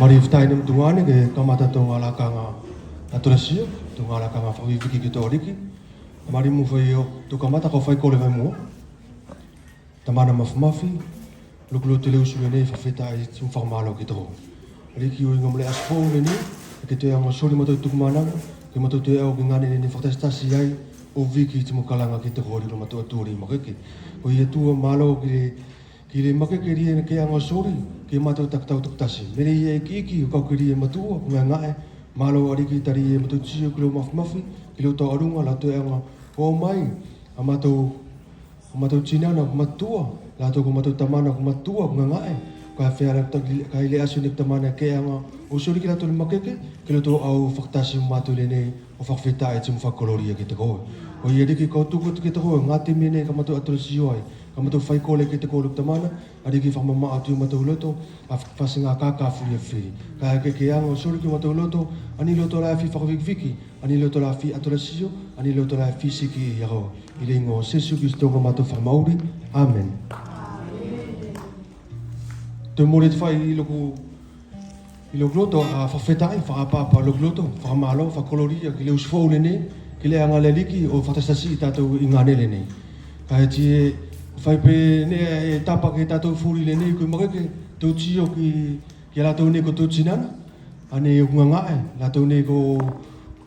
Mariftai nam tuane ke kamata to ngala kanga aturasio to ngala kanga fa viki ki to riki mari mu foi yo to kamata ko fai kole mo tamana mafi luklo tele usune fa feta i tum formalo ki to riki yo ngomle asfo ni ke te anga sori mo to tukmana ke mo to te au ngane ni fatastasi ai o viki tum kalanga ki to ri mo to turi mo ke o ye tu malo ki le make ke rie ke anga sori ke mato tak tau tuk tasi mere ye ki ko ke rie matu nga ngae malo ari ki tari matu tsi ko mafi ki lo to arunga la to anga o mai amato china na matu la to ko mato tamana ko matu nga ngae ka fe ara tak ka ile asu nik tamana ke anga o sori ki la to make ke lo to au faktasi mato le ne o fakfeta e tum fakoloria ki te ko o ye ki ko tu ko ki te ko ngati mene ka mato atrosio ai kama tu fai kole ki te kole tamana ari ki fa mama atu ma tu loto a fasinga ka fu ye fi ka ke anga sori ki ma tu loto ani loto la fi fa viki ani loto la fi atrasio ani loto la fi siki yaro ile ngo sesu ki sto ma tu fa mauri amen te morit fa ilo gloto a fa fetai fa pa lo gloto fa malo fa coloria ki le usfo le ne ki le anga le liki o fa tastasi tatu ingane le ne ka ti fai pe ne tapa ke tato furi le nei ko make to tio ki la to ne ko to chinana ane nganga la to ne ko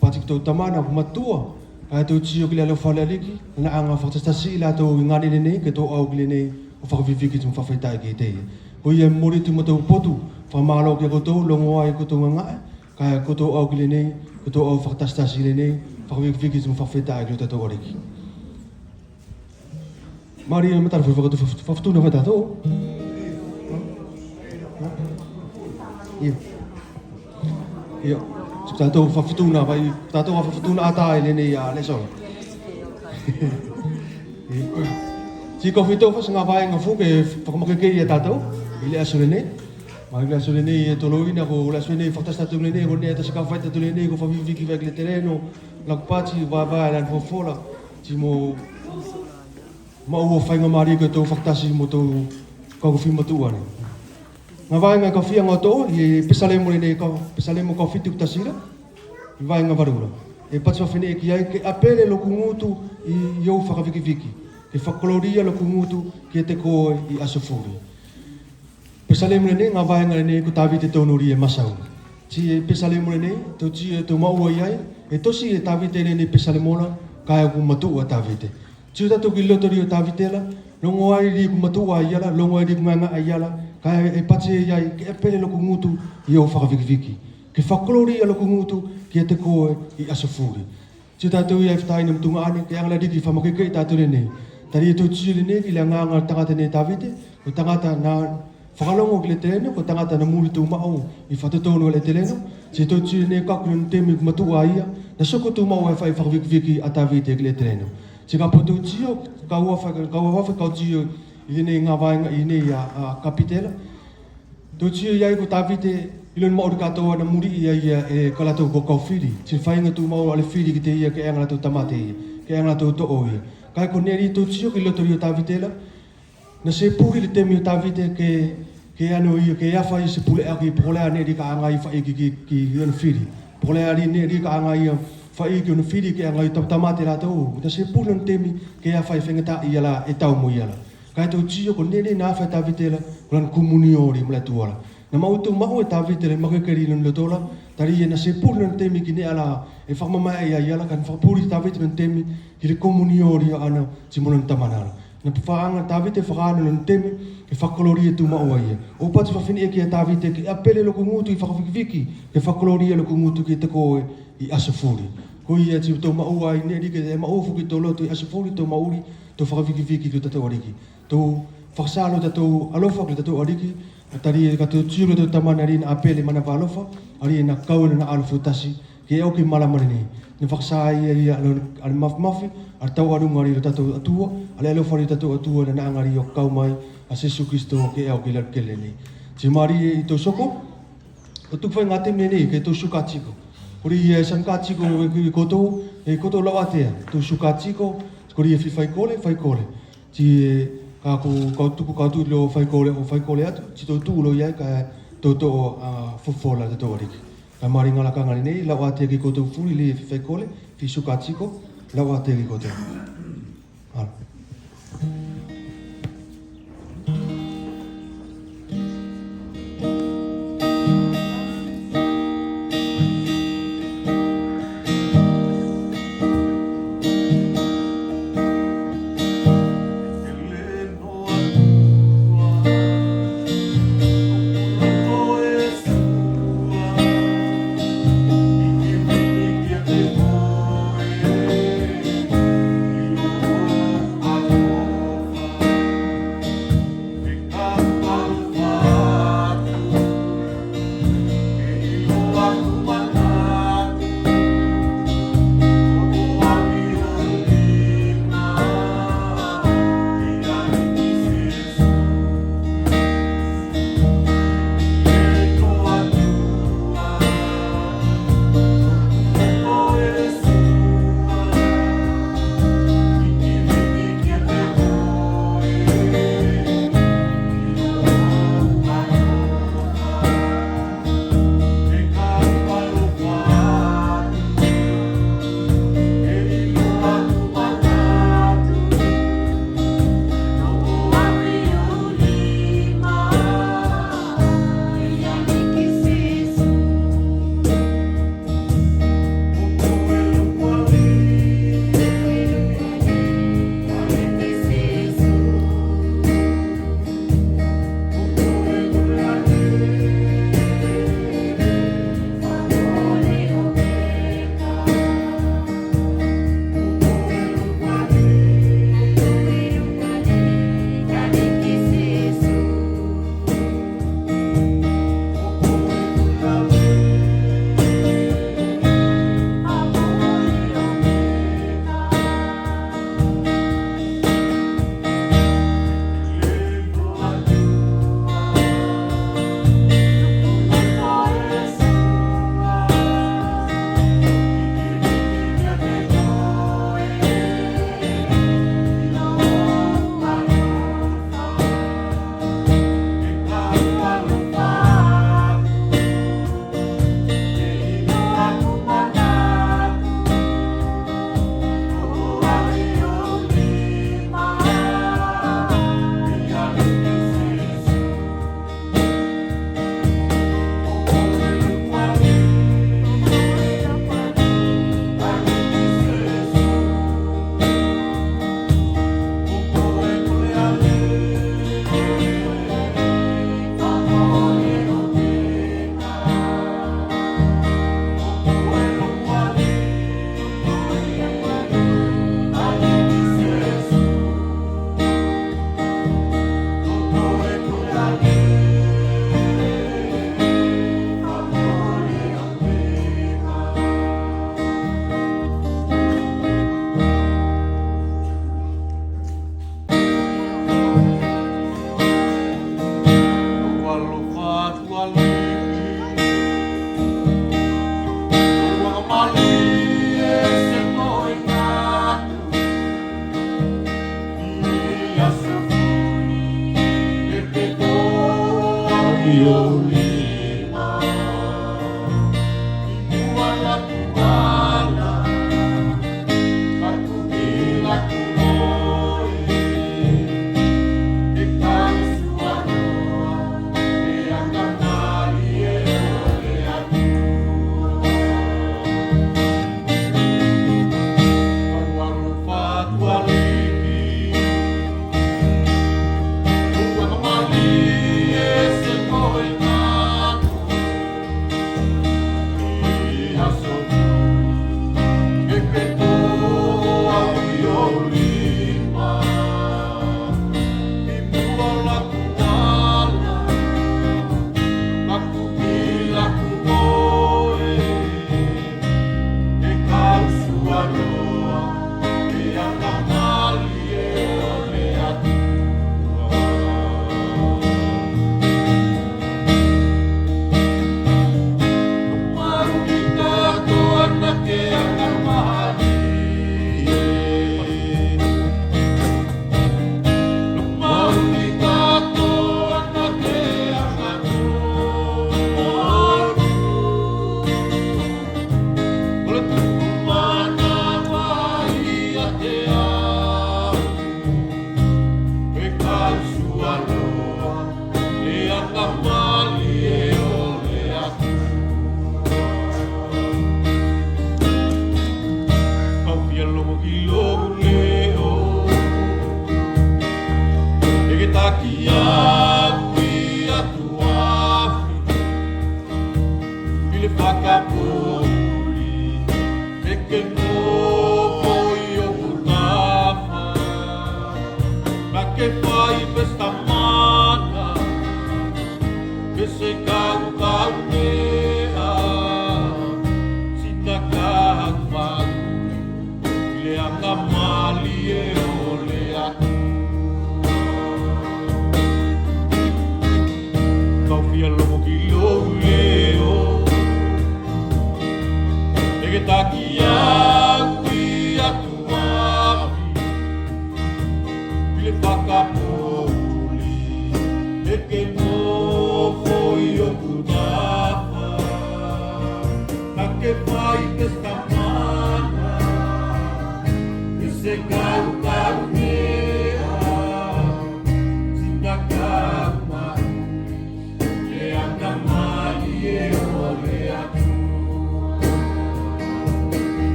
patik to tamana ko matua ka to tio ki la lo fala liki na anga fatastasi la to ngani le nei ke to au le nei o fa vivi ki tum fa feta ki te ko ye mori tu mo to potu fa malo ke ko to lo ngoi ko to nganga ka ko to au le nei ko to au fatastasi le nei fa vivi ki tum fa feta ki to oriki Maria me tar foi fatuna vai tato. Io. Se tato fatuna vai tato fatuna ata ile ne ya le so. Si ko fito fa nga vai nga fu ke fa mo ke ya tato. Ile asulene. Ma ile asulene to lo ina ko la asulene fatasta to le ne ko ne ta ska fa to le ne ko fa vivi ki avec le terreno. La pati va la fofola. Ti mo ma o fai nga mari ko to faktasi mo to ko fi mo to ane nga vai nga ka fi nga to e pesale mo ne ko pesale mo ko fi tuk tasira vai nga varula e patso fine ki ai ke apele lo kumutu i yo fa viki ke fa coloria lo kumutu ke te ko i asofuri pesale mo ne nga vai nga ne ko tavi te tonuri e masau ti pesale mo ne to ti to mau ai e to si e tavi te ne pesale mo na ka ku matu a tavi te Tuta tu ki loto rio tavitela, longo ai ri ku matua iala, longo ai ri ku nganga iala, ka e pate ai ke pele lo kungutu i o whakaviki. Ke whakolori a lo kungutu ki te koe i asofuri. Tuta tu i ftai nam tunga ane, ke angla diki whamakeke i tatu rene. Tari e tu tiri ne ki le nganga tangata ne tavite, o tangata na whakalongo ki le teleno, ko tangata na muri tu mao i whatatono le teleno, se tu tiri ne kakuru temi ku matua ia, na soko tu mao e whai whakaviki a tavite ki le teleno. Tika poto tio ka wafa ka tio ile nga vai nga ine ya kapitela to tio ya ko tavite ile mo ka to na muri ya e kala to ko fili ti fai nga tu mo ale fili ki te ya ke nga to tamate ke nga to oi ka ko neri to tio ki lo to tavitela na se puri le temi tavite ke ano ia ke ya fai se pule aki pole ne di ka nga i fai ki yon fili pole ari ne di ka nga ia fai ki no fili ke ngai tamate la to ta se pulon temi ke ya fai fengata iala e tau mo iala ka to tio ko nene na fa tavitela lan comuniori mla tuala na mau tu mau e tavitela ma ke keri no tola tari na se pulon temi ki ne ala e fa mama ia iala kan fa puri tavitela temi ki le comuniori ana simonon tamana na paanga tavite whakana lon teme ke whakolori e tu maua ia. O pati whawhini e ki a tavite ke apele loko ngutu i whakawhikiviki ke whakolori e loko ngutu ki te koe i asafuri. Ko ia tiu tau maua i neri ke e maufu ki tau loto i asafuri tau mauri tau whakawhikiviki ki tau ariki. Tau whakasalo tau alofa ki tau ariki tari e kato tiuro tau tamana ri na apele mana walofa ari e na kaule na alofu tasi ke e oki malamari nei. Ni whakasai e ia al mafi ar tau arunga ri tatu atua ale alofa ri tatu atua na naangari o kaumai a Jesu Kristo ke e oki larkele nei. Ti mari i tau soko o tukwai ngate me nei ke tau suka tiko. Kuri e sanka tiko e koto lau atea tau suka tiko kuri e fai kole. Ti ka tuku lo fai kole atu ti tau tu lo ia ka to fofola te to ariki. Ka mari ngala ka ngani nei lau atea ki koto furi le fai kole fi suka tiko lau atea ki koto. Ala.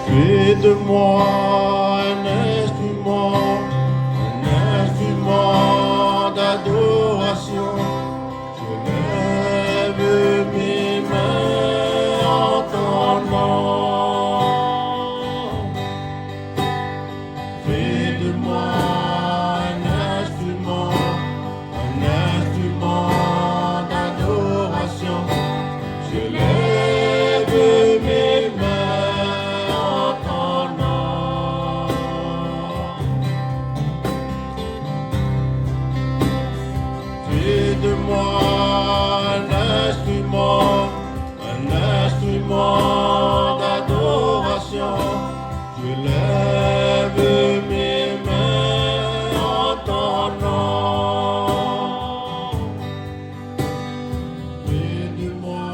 Fais de moi un instrument d'adoration. Je lève mes mains en ton nom. Fais de moi un instrument d'adoration. Je lève mes mains en ton nom. Fais de moi un instrument d'adoration. Je lève mes mains en ton nom. Fais de moi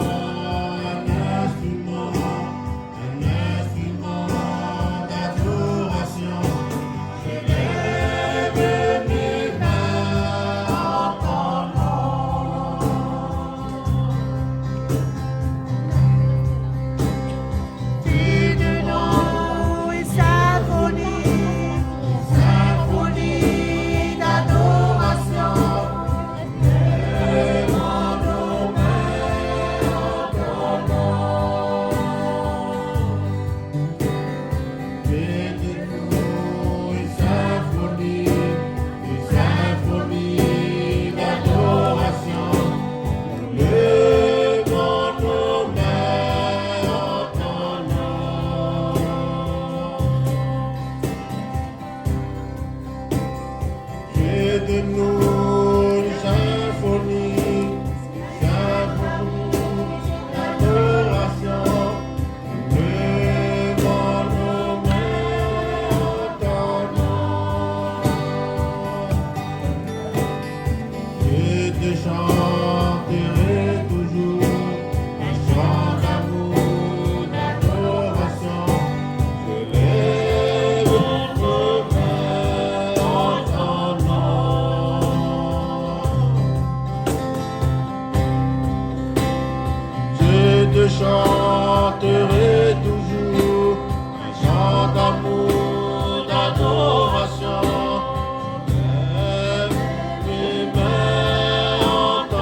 un instrument d'adoration. Je lève mes mains en ton nom. Fais de nous une symphonie d'adoration. Lèvons nos mains en ton nom. Fais de nous une symphonie d'adoration. Nous levons nos mains en ton nom. Fais de nous une symphonie d'adoration. Nous levons nos mains en ton nom. Et te chanterai toujours un chant d'amour, d'adoration. Je lève nos mains en ton nom. Je te chanterai toujours un chant d'amour, d'adoration. Je lève mes mains en ton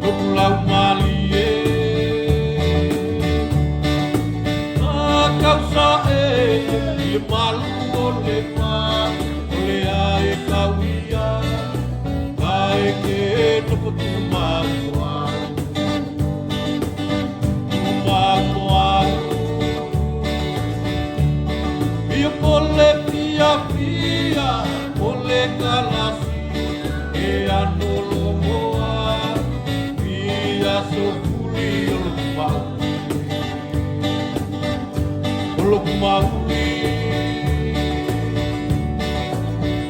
Pulau Malie Kau sae I malu o le ma O le ae kawia Kae ke nuku tu makuau Tu makuau Ia pole pia pia Pole kalasi E anolo moa Sofuli Olok mauli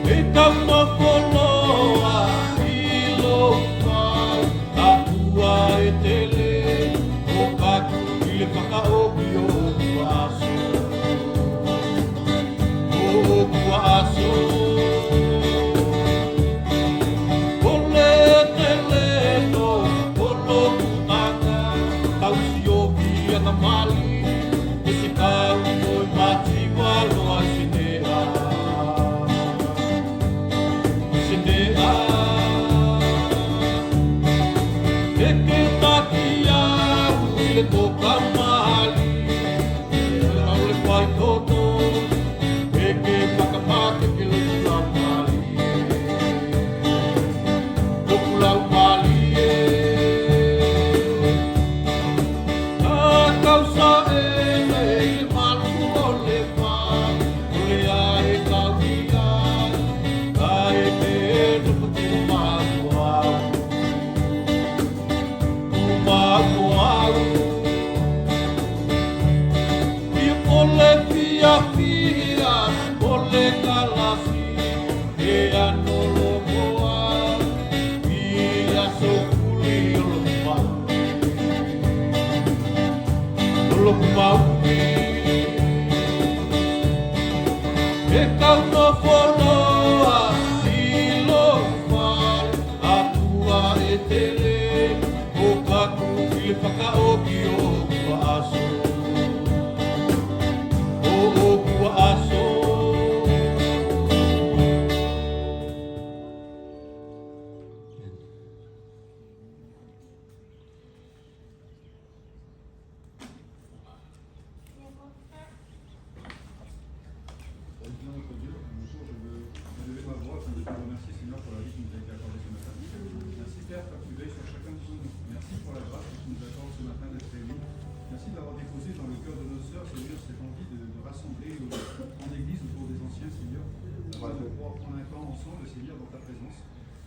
E kama koloa Ilo kau Atua e tele O kaku ile kakaobi o kuaso O kuaso Mali, esse carro foi matigual no Cinea. Cinea, e que tá aqui ele toca Mali, não le faz todo, e que paca paca que ele toca Mali, toca Mali.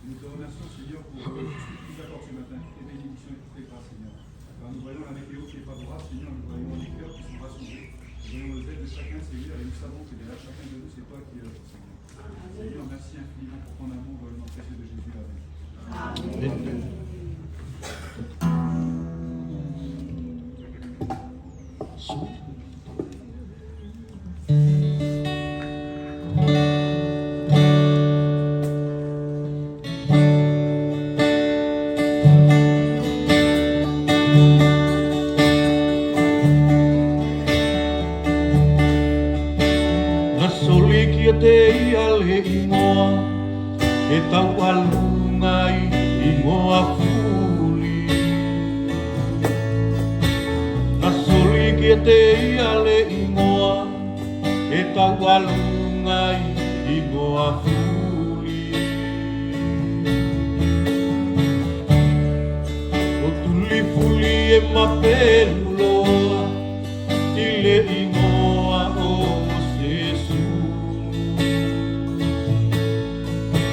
Nous te remercions, Seigneur, pour tout ce que tu nous accordes ce matin, toutes les bénédictions et toutes les grâces, Seigneur. Alors nous voyons la météo qui est favorable, Seigneur, nous voyons les cœurs qui sont rassemblés, nous voyons le zèle de chacun, Seigneur, et nous savons que derrière chacun de nous, c'est toi qui es là, Seigneur. Seigneur, merci infiniment pour ton amour, dans le nom précieux de Jésus. Amen. Amen. Te ale ingoa e tau alungai ingoa fuli na soli ki te ale ingoa e tau alungai ingoa fuli o tuli fuli e mapeluloa i le ingoa o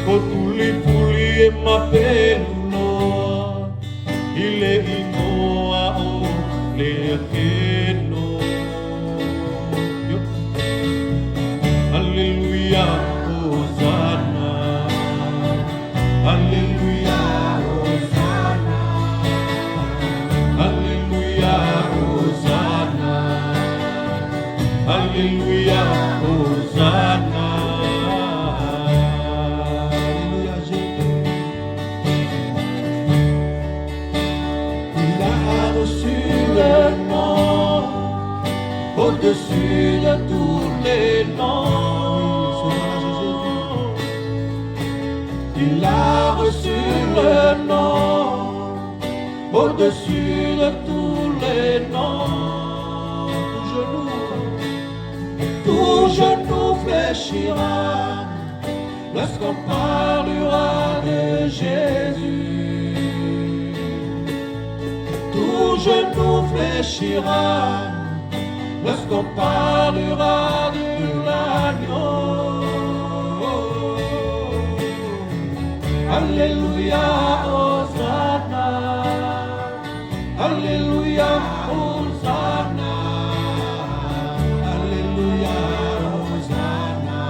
o tuli puli e mapelunoa i le ingoa o le akeno. Alleluia, Hosanna. Alleluia, Hosanna. Alleluia, Hosanna. Alleluia, Hosanna. Au-dessus de tous les noms, il a reçu le nom au-dessus de tous les noms. Tout genou fléchira lorsqu'on parlera de Jésus. Tout genou fléchira lorsqu'on parlera de l'agneau. Alléluia, Hosanna. Alléluia, Hosanna. Alléluia, Hosanna.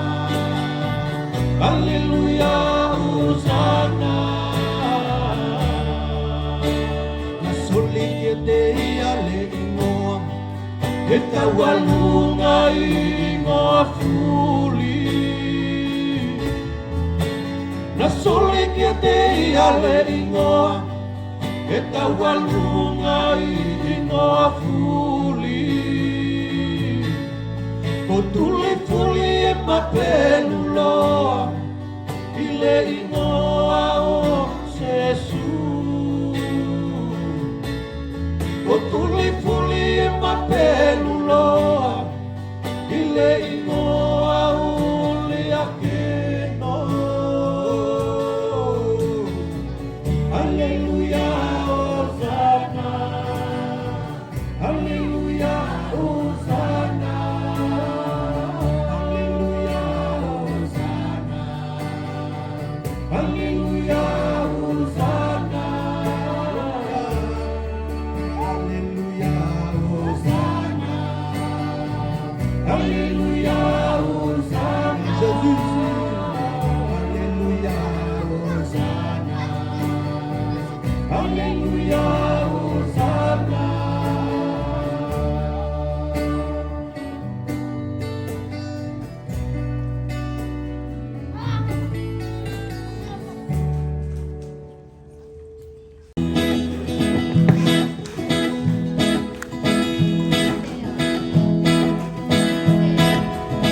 Alléluia, Hosanna. La solidité alle ingoa, eta walunga ingoa fuli. La solidité alle ingoa, eta walunga ingoa fuli. Kotuli fuli e mapeluloa, ile ingoa o Jesus. Kotuli fuli e mapeluloa, ile ingoa o leakeno. Alléluia, Hosanna. Alléluia, Hosanna. Alléluia, Hosanna. Alléluia, Hosanna. Alléluia, Hosanna. Alléluia, Hosanna. Jésus. Alléluia, Hosanna. Alléluia, Hosanna.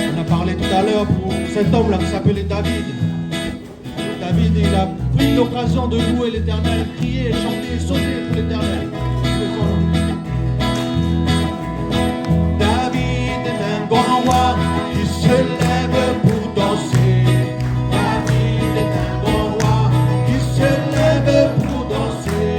On a parlé tout à l'heure pour cet homme-là qui s'appelait David. David, il a pris l'occasion de louer l'Éternel, crier, chanter, sauter pour l'Éternel. David est un grand roi qui se lève pour danser. David est un grand roi qui se lève pour danser.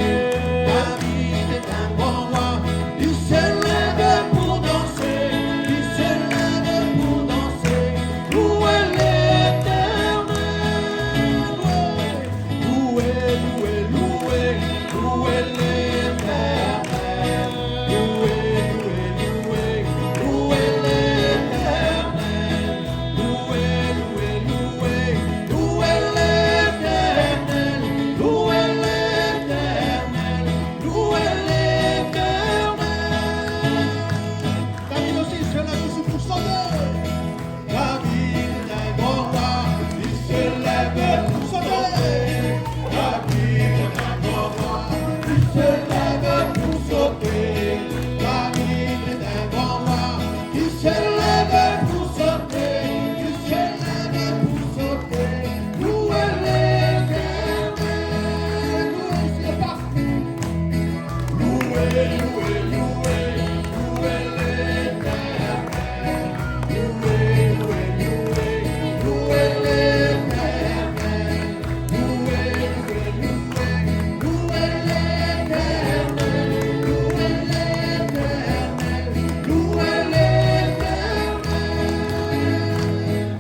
David est un grand roi qui se lève pour danser. Qui se lève pour danser. Louez l'Éternel. Louez, louez, louez, louez l'Éternel. Louez, louez, louez, louez l'Éternel. Louez, louez, louez, louez l'Éternel. Louez l'Éternel. Louez l'Éternel. David aussi se lève ici pour chanter. David est un grand roi, il se lève pour sauter. David est un grand roi, il se lève pour sauter. David est un grand roi, il se lève pour sauter. Il se lève pour sauter. Louez l'Éternel. Louez, c'est parti. Louez, louez, louez, louez l'Éternel. Louez, louez, louez, louez l'Éternel. Louez, louez, louez, louez l'Éternel. Louez l'Éternel. Louez l'Éternel.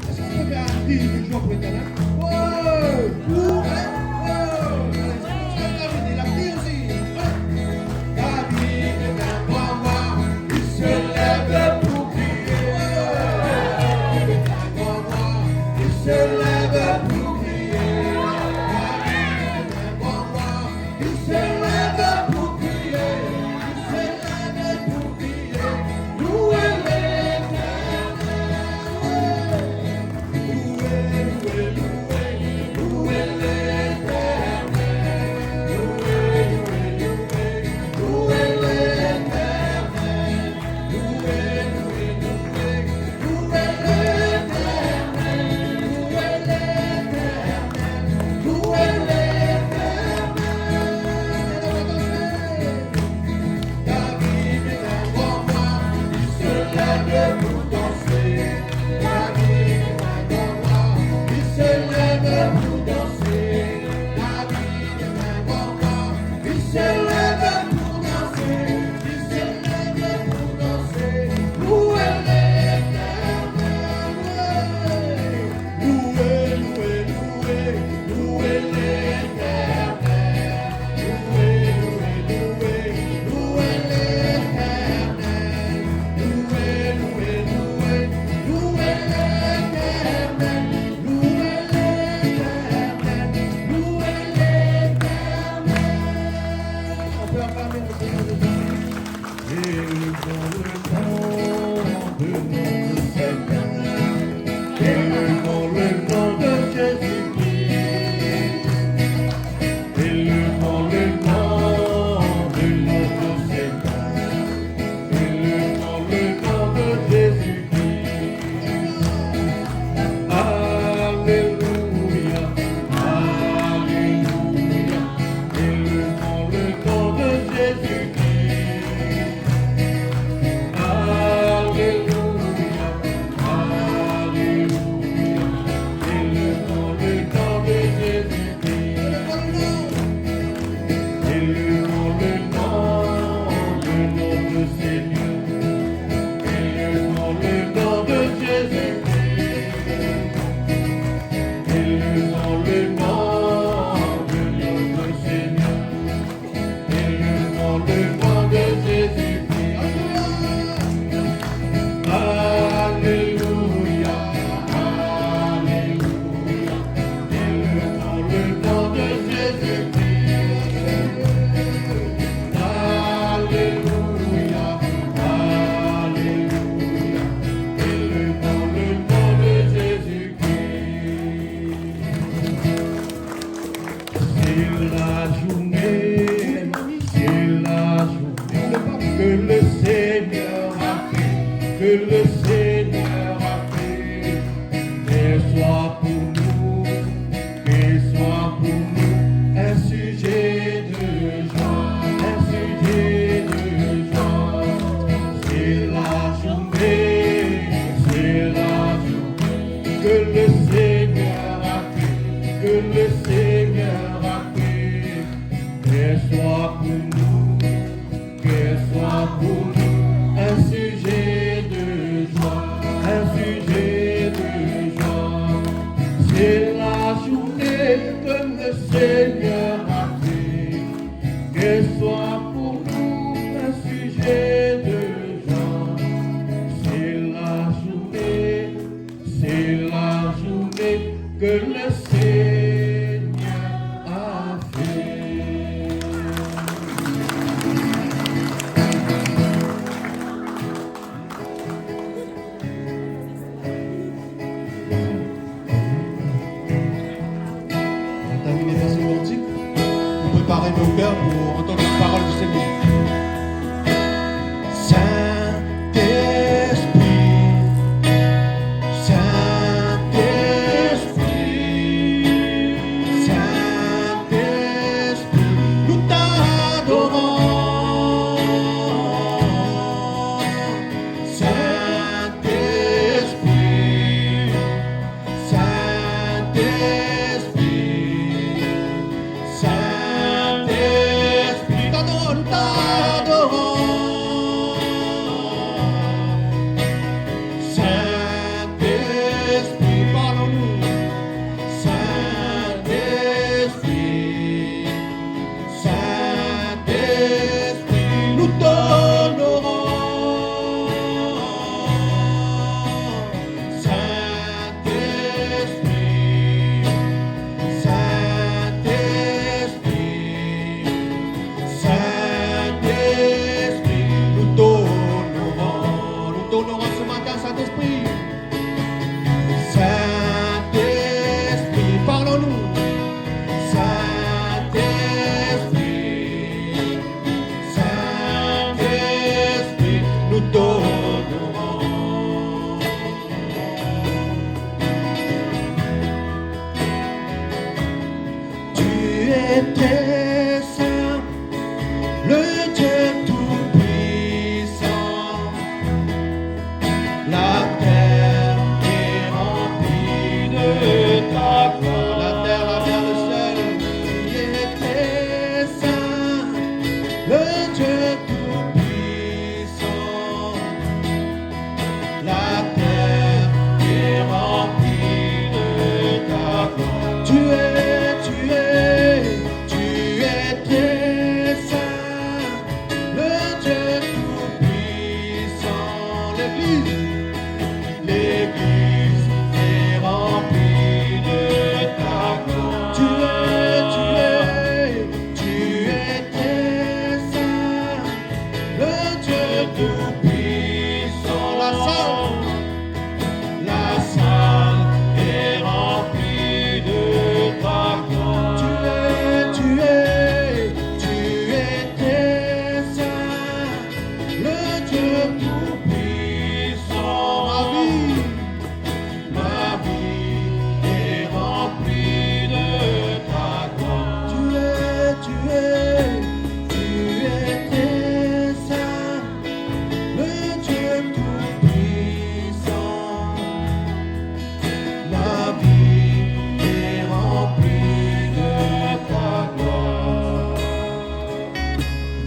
Est-ce qu'on peut faire un cri de joie pour l'Éternel? Oh! Louez! Oh! Allez, c'est David, il a crié aussi. Allez. David On peut acclamer le Seigneur Jésus. Et dans le nom de notre Seigneur, et dans le nom de Jésus-Christ, et dans le nom de notre Seigneur, et dans le nom de Jésus-Christ. Alléluia, Alléluia, et dans le nom de Jésus-Christ.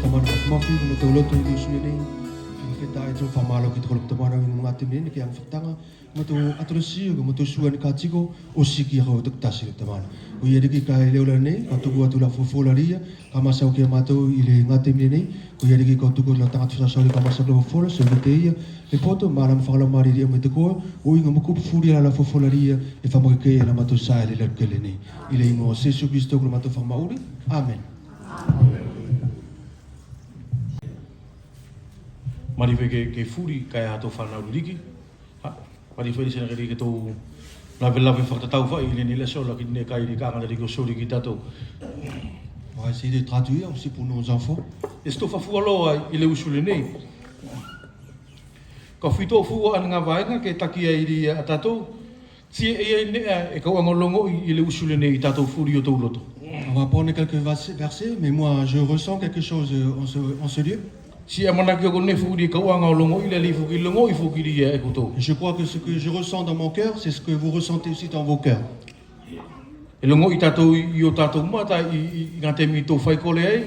tamana mafi mo to loto i suene feta e to famalo ki tolo tamana ni ngati ni ki ang fitanga mo to atrosi mo to suan ka tiko o siki ho to tasi tamana o ye ki ka leola ne ka to tu la fofolaria ka masau ki mato i le ngati ni ko ye ki ko tu ko la tanga tsa sa ka masau lo fola so te le poto malam fala mari di me ko o inga mo ku furi la fofolaria e famo ke la mato sa le le ni ile mo se su Cristo ko mato fama uri amen. Marife ke furi kai ato whanau riki. Marife ni senagiri ke tō lawe whakatau whai ili ni leso la ki ne kai ni kāngana riko sori ki tato. On va essayer de traduire aussi pour nos enfants. E sto whafua loa i le usule nei. Ka whito fua ana ngā vaenga ke taki a iri a tato. Tia e nea e kau angolongo i le usule nei i tato furi o tau loto. On va prendre quelques versets, mais moi je ressens quelque chose en ce lieu. Si amana ki o ne furi kau angolongo i le lifu ki longo i fuki ri e koto. Je crois que ce que je ressens dans mon cœur, c'est ce que vous ressentez aussi dans vos cœurs. E longo i tato i o tato mata i ngā te mito whai kole ai.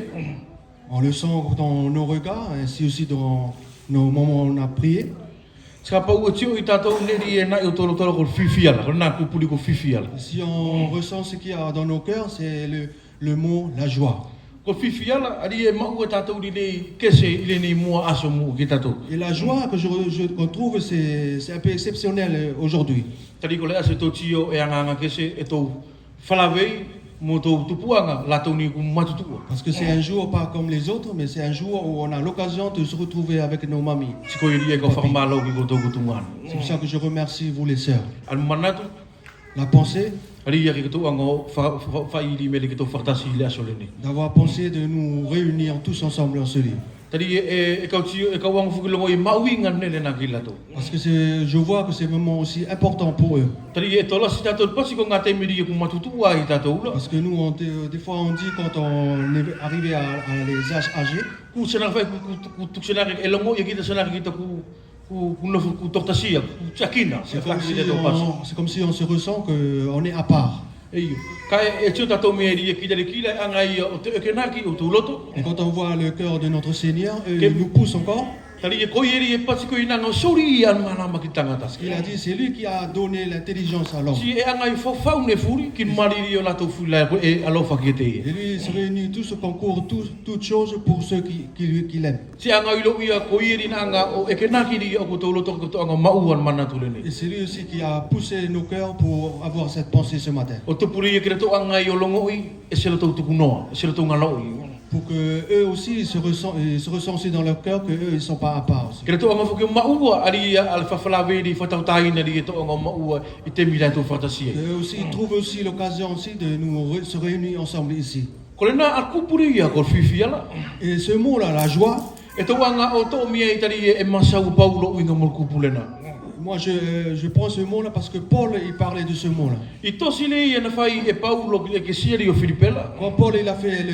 On le sent dans nos regards, ainsi aussi dans nos moments où on a prié. Ska pa ua tio i tato neri e nai o tolo tolo ko fifiala, ko nā kupuli ko fifiala. Si on ressent ce qu'il y a dans nos cœurs, c'est le mot, la joie. Ko fifiala, ari e maua tato ni nei kese ile nei mua aso mu ki tato. Et la joie que je retrouve, c'est un peu exceptionnel aujourd'hui. Tari ko le ase tō tio e anganga kese e tō whalawei mo tō tupuanga la tō ni ku matutua. Parce que c'est un jour pas comme les autres, mais c'est un jour où on a l'occasion de se retrouver avec nos mamies. Siko iri e ko whakamalo ki ko tō kutungan. C'est pour ça que je remercie vous les sœurs. Al manatu, La pensée, ari ia ki ko tō ango whairi me le ki tō whakatasi i le aso le nei. d'avoir pensé de nous réunir tous ensemble en ce lieu. Tari e kau tio e kau ango whukilongo i mauinga nele na ki lato. Parce que je vois que c'est vraiment aussi important pour eux. Tari e tola si tato pasi ko ngā te miri e ku matutua i tato ula. Parce que nous, des fois, on dit quand on est arrivé à les âges âgés, Ku senang fai ku tuksenari e longo ia kita senari kita ku nofu ku tortasia ku chakina se c'est flaki de to paso. c'est comme si on se ressent qu'on est à part. Eio. Kai e tio tato me ri e kila le kila anga ia o te ekenaki o tu loto. Et quand on voit le cœur de notre Seigneur, il nous pousse encore. Tari e koi eri e pasi ko ina ngo sori an mana ma kitangata. Il a dit, c'est lui qui a donné l'intelligence à l'homme. Si e anga i fo faune furi ki mariri o lato fula e alofa ki te. Et lui, il se réunit tout ce concours, toutes choses pour ceux qui l'aiment. Si anga i lo ia koi eri na anga o ekenaki ri o to loto ko to anga mauan mana tu le Et c'est lui aussi qui a poussé nos cœurs pour avoir cette pensée ce matin. O te puri e kira to anga i o longo i e se lo to tukunoa, e se lo to ngalo i. Pour que eux aussi ils se ressentent aussi dans leur cœur que eux ils sont pas à part aussi. Kira to anga fuki maua ari al fafalawe ri fatautai na ri to anga maua i te mira to fatasi. Eux aussi ils trouvent aussi l'occasion aussi de nous se réunir ensemble ici. Ko le na al kupuri ia ko fifiala. Et ce mot là, la joie, E to anga o to mia i tari e masau paulo inga mol kupulena. moi je prends ce mot là parce que Paul il parlait de ce mot là. I tosi le ia na fai e paulo ki ke siri o Filipela. Quand Paul il a fait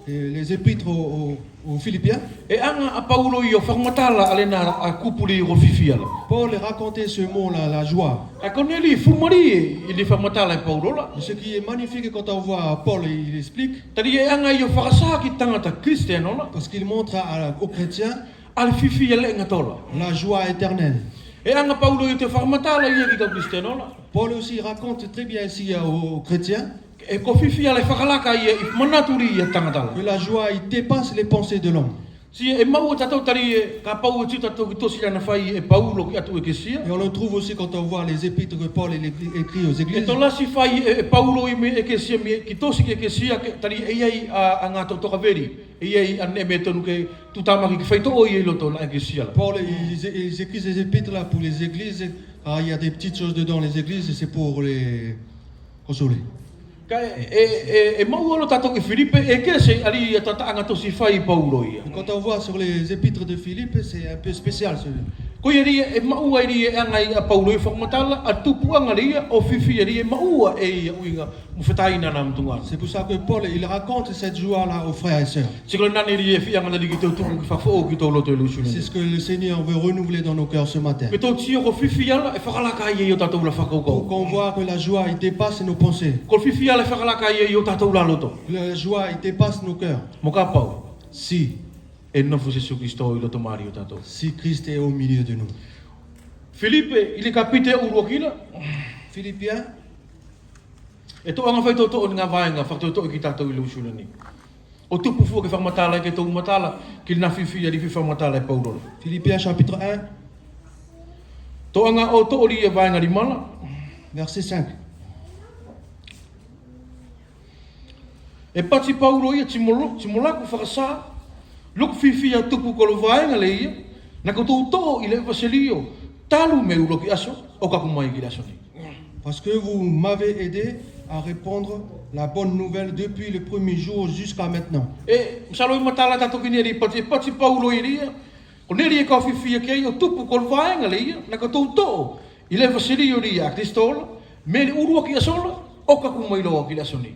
les épîtres aux Philippiens, E anga a paulo i o whakamatala alena a kupuri o fifiala. Paul racontait ce mot là, la joie. A koneli fumari i le whakamatala e paulo la. Et ce qui est magnifique quand on voit Paul il explique, Tari e anga i o whakasa ki tangata kristiano la. parce qu'il montre aux chrétiens Al fifiala e ngatola. la joie éternelle. E anga paulo i te whakamatala ia ki tau kristiano la. Paul aussi raconte très bien ici aux chrétiens E ko fifiala e whakalaka ia i manaturi ia tangatala. que la joie il dépasse les pensées de l'homme. Si e mau tatou tari e ka pau e tatou ki tosi ana fai e paulo ki atu e kesia. Et on le trouve aussi quand on voit les épîtres que Paul il écrit aux E églises. to lasi fai e paulo i me e kesia me ki tosi ki kesia tari e ai a ngā totoka veri. E ai ane me tonu ke tutamaki ki whaito o i e loto na e kesia la. Paul ils écrit ces épîtres là pour les églises. Ah, il y a des petites choses dedans les églises et c'est pour les consoler. Ka e mau alo tatou ki Filipe e kese ali tata anga tosi fai paulo ia. Et quand on voit sur les épîtres de Philippe, c'est un peu spécial celui. Ko iri e mau iri e anga i a paulo i whakamatala a tupu anga ria o fifi iri e maua e ia uinga mu whetaina na mtunga. C'est pour ça que Paul il raconte cette joie là aux frères et sœurs. Sikolo nani iri e fi anga nari ki tau tuku ki whakfo ki tau loto e lusuni. C'est ce que le Seigneur veut renouveler dans nos cœurs ce matin. Me tau tio ko fifi ala e whakalaka i e o tatou la Pour whakaukau. qu'on voit que la joie il dépasse nos pensées. Ko fifi ala e whakalaka i e o tatou la loto. La joie il dépasse nos cœurs. Mo ka pau. Si, e nofo Jesu Kristo i loto mari o tatou. si Christ est au milieu de nous. Filipe, ili kapite uro kila. Philippiens, E to anga fai toto o nga vaenga, fa toto ki tatou i lusula ni. O tupu fu ke fa matala ke to matala, ki na fifi ali fa matala e Paulo. Philippiens chapitre 1, To anga o to ori e vaenga di mala. verset 5. E pati Paulo ia timula ku fakasa. Luk fifi a tupu ko lo vaenga le ia. Na ko to i le vaselio. Talu me ulo ki aso o ka kumai ki aso ni. Parce que vous m'avez aidé à répandre la bonne nouvelle depuis le premier jour jusqu'à maintenant. E msalo i matala tato ki neri pati Paulo i ria. Ko neri e ka fifi ke o tupu ko lo vaenga le ia. Na ko to i le vaselio ria a Kristola. Me le ulo ki aso o ka kumai lo ki aso ni.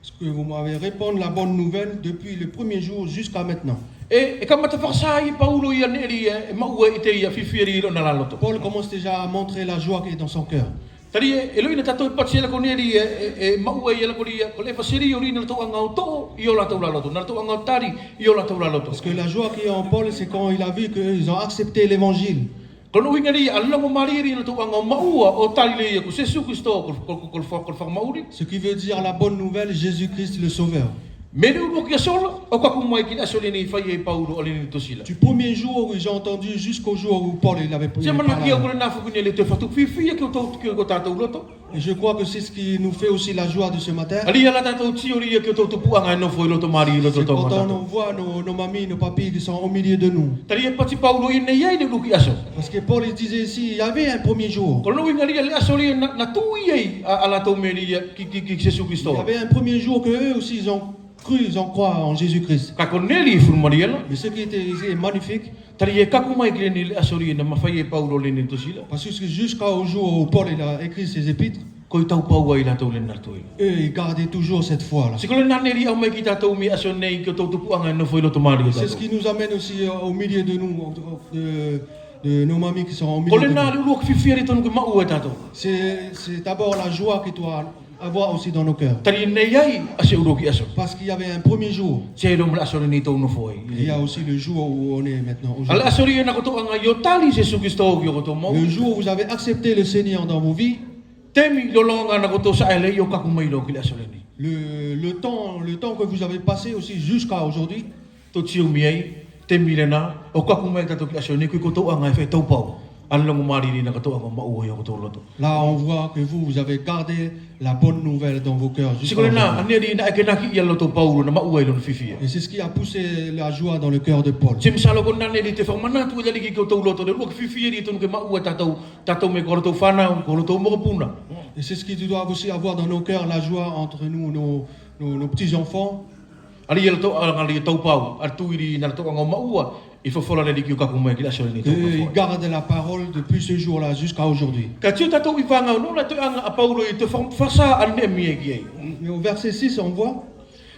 Parce que vous m'avez répandre la bonne nouvelle depuis le premier jour jusqu'à maintenant. E ka mata fakasa i Paulo i neri e maua i te ia fifi ri lo na laloto. Paul commence déjà à montrer la joie qui est dans son cœur. Tari e loina tatou patsi la koneri e maua i la kolia ko le fasiri ori na to anga to i ola to la loto na to anga tari i ola to la loto. Parce que la joie qui est en Paul, c'est quand il a vu qu'ils ont accepté l'évangile. Kono ingari alla mo mariri na to anga maua o tari le ko Jesu Kristo ko fa mauri. Ce qui veut dire la bonne nouvelle, Jésus-Christ le Sauveur. Mene umo ki sola o ka kumai ki asole ni fa ye Paulo ali ni tosila. Du premier jour où j'ai entendu jusqu'au jour où Paul il avait Se mana ki o parlé. na fu ni le te fatu fifi ki o to ki o tatou loto. Et je crois que c'est ce qui nous fait aussi la joie de ce matin. Ali ala tatou ti ori ki o to pu anga no foi loto mari loto C'est to quand mata. on voit nos mamies, nos papis qui sont au milieu de nous. Tari e pati Paulo i ne ye de luki aso. Parce que Paul il disait ici, il y avait un premier jour. Kono ingari le asole na tu ye ala to meri ki Jesu Il Kristo. y avait un premier jour que eux aussi ils ont cru, ils ont croient en Jésus-Christ. Ka koneli fu mariela. Mais ce qui était ici magnifique, Tari e kakumai ki ni le asole na mafai Paulo le ni tosila. parce que jusqu'au jour où Paul il a écrit ses épîtres, Ko i tau pau ai la tau le na toi. eux ils gardaient toujours cette foi-là. Si ko le naneri au mai ki tatou mi aso nei ki o tau tupu anga no foi lo tomari. C'est ce qui nous amène aussi au milieu de nous, de nos mamies qui sont au Ko milieu le de na nous. le lu ki fieri tonu ki mau e tatou. C'est d'abord la joie qu'il doit avoir aussi dans nos cœurs. Tari nei ai ase uro ki aso. Parce qu'il y avait un premier jour. Se lo mla aso ni tau no foi. Il y a aussi le jour où on est maintenant. Ala Aujourd'hui. aso na ko to anga yo tali Jesu Kristo ki o to mau. Le jour où vous avez accepté le Seigneur dans vos vies, Temi lo longa na ko to sa ele yo kakumai lo ki aso ni. le temps que vous avez passé aussi jusqu'à aujourd'hui, To tiu mi ai temi le na o kakumai tatou ki aso ni ko to anga e fe tau pau. Ala ngo mari ni na ko to anga mau yo ko to loto. là on voit que vous avez gardé la bonne nouvelle dans vos cœurs jusqu'à Sikole na aujourd'hui. aneri na ke na ki ia loto Paulo na mau e lo fifi. Et c'est ce qui a poussé la joie dans le cœur de Paul. Sim salo ko nane li te whamana tu ili ki ko tau loto le luak fifi ri tonu ke mau e tatou me ko loto whana ko loto mo puna. Et c'est ce qui doit aussi avoir dans nos cœurs la joie entre nous, nos petits-enfants. Ali ia to ali tau pau atu iri na to ngo mau I faut fola le ki ka ko me ki la sole ni to. Ils gardent la parole depuis ce jour-là jusqu'à aujourd'hui. Ka tiu tatou I wanga no la to anga a Paulo I te fasa ane mi e ki ai. Mais au verset 6, on voit,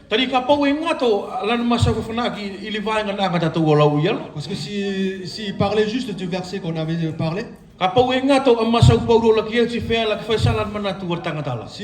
Tari ka pau e ngato lan masa ko fana ki ili vanga na nga tatou ola u yala. parce que s'il parlait juste du verset qu'on avait parlé, Ka pau e ngato a masa Paulo la ki e ti fea la fa salan mana tu tanga tala. si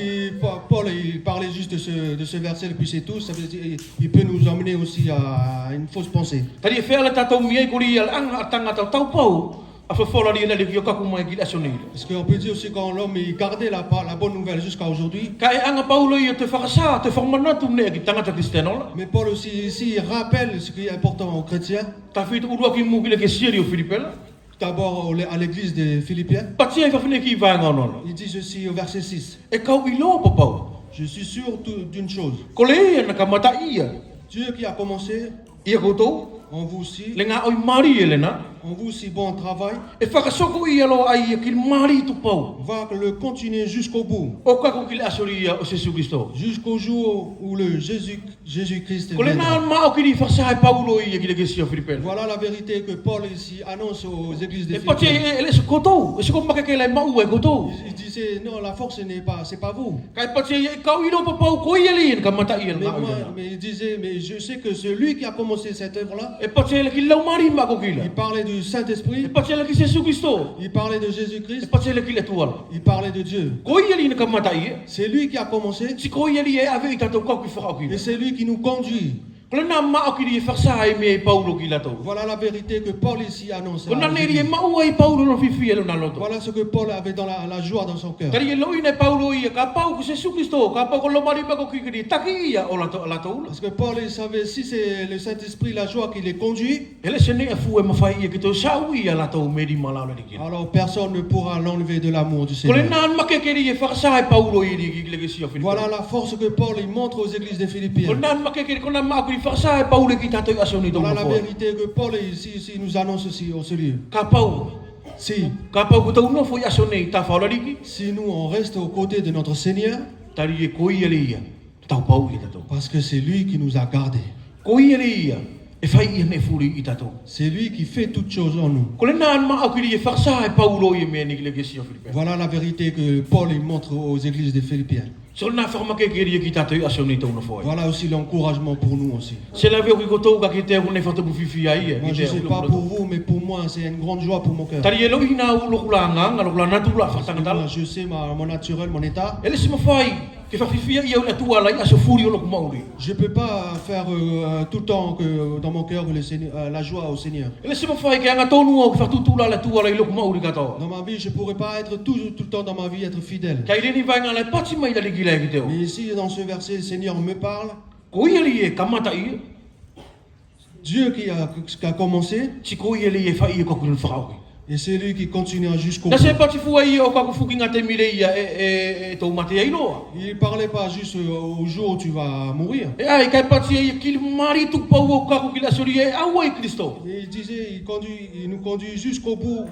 Paul il parlait juste de ce verset, puis c'est tout, ça veut dire il peut nous emmener aussi à une fausse pensée. Tari e fea la tatou mi e ko ri ala anga tanga tau pau. A fa fola ri na le ki ka ko mai ki la sole. Parce qu'on peut dire aussi quand l'homme il gardait la bonne nouvelle jusqu'à aujourd'hui, Ka e anga Paulo I te whakasa, te whamana tu ne ki tangata kristeno la. mais Paul aussi ici il rappelle ce qui est important aux chrétiens, Ta whita urua ki muki le ke siri o Filipela. d'abord à l'église des Philippiens. Patia I whawhine ki vanga ono. Il dit ceci au verset 6. E kau I lo papau. Je suis sûr d'une chose, Ko le ia na ka mata ia. Dieu qui a commencé Ia koutou, en vous aussi, le ngā oi mari e lena. en vous aussi bon travail, E whakasoko ia lo ai ki mari tu pau. va le continuer jusqu'au bout, O kako ki le asori ia o Jesu Christo. jusqu'au jour où le Jésus-Christ Ko le nā viendra. mao ki ni whakasa e Paulo ia ki le kesi o Filipela. Voilà la vérité que Paul ici annonce aux églises des E patia Philippiens. e le se koutou. E se ko make ke le mau e koutou. Il disait non, la force c'est pas vous. Kai patia e kau ilo papau ko ia li ka mata ia Mais, ngā oi moi, lena. mais il disait, mais je sais que celui qui a commencé cette œuvre-là, E patia le ki lau mari ma ko ki la. il parlait du E Saint-Esprit, patia le ki Jesu Christo. il parlait de E Jésus-Christ, patia le ki le tuala. il parlait de Dieu. Ko ia li na ka mata ia. C'est lui qui a commencé Si ko ia li e ave I tatou kau ki whakau ki et la. c'est lui qui nous conduit. Kole na mao ki ri farsa ai me Paulo ki lato. Voilà la vérité que Paul ici annonce. Kona à ne ri Jésus. mau ai Paulo no fifi lo na loto. Voilà ce que Paul avait dans la joie dans son cœur. Kari lo ine Paulo ia ka pau ko Jesus Kristo ka pau ko lo mari ba ko ki ri taki ia o lato. Parce que Paul il savait si c'est le Saint-Esprit, la joie qui les conduit, Ele sene e fu e mafai ia ki to sawi ia lato me di mala le ki. alors personne ne pourra l'enlever de l'amour du Kole Seigneur. na ma ke ri e farsa ai Paulo i ri ki le si o Filipi. Voilà la force que Paul il montre aux églises des Kole Philippiens. na ma ke kona ma ko ri farsa ai Paulo ki tato asoni to Voilà mo la fo. vérité que Paul ici nous annonce aussi au ce lieu. Ka pau ka pau ko to no fo asoni ta fa ki. Si nous on reste aux côtés de notre Seigneur, Tari e koi ele ia. Tau pau i tato. parce que c'est lui qui nous a gardés. Koi ele ia. E fai ia ne furi i tato. C'est lui qui fait toutes choses en nous. Kole na ma au ki ri e farsa ai Paulo i me ni ki le si o Filipi. Voilà la vérité que Paul il montre aux églises des Philippiens. So na forma ke ri ki tato asoni to no fo. Voilà aussi l'encouragement pour nous aussi. Se la veo ki ko to ka ki te ne fa to bu fifi ai. Moi, je ne sais pas pour vous, mais pour moi, c'est une grande joie pour mon cœur. Tari e lo ina u lo kula nga lo kula na tu la fa Moi, tanga. je sais mon naturel, mon état. Ele se mafai ke fa fifi ia o tu ala ia so furi o lo mauri. Je ne peux pas faire tout le temps que dans mon cœur le Seigneur, la joie au Seigneur. Ele se mafai ke anga tonu o fa tu tu la tu ala i lo mauri ka to. Dans ma vie, je ne pourrais pas être tout le temps dans ma vie être fidèle. Kai ri ni vai nga le pati mai dali gila ki te. Mais ici, dans ce verset, le Seigneur me parle. Ko ia li e kamata i. Dieu qui a commencé, Si ko ia li e fa i ko kun frau. et c'est lui qui continuera jusqu'au Na bout. se pati fu ai o ka ku fuki nga te mire ia e to mate ai no. Il ne parlait pas juste au jour où tu vas mourir. E ai kai pati ai ki mari tu pa o ka ku kila sori e au ai Cristo. Et il disait, il nous conduit jusqu'au bout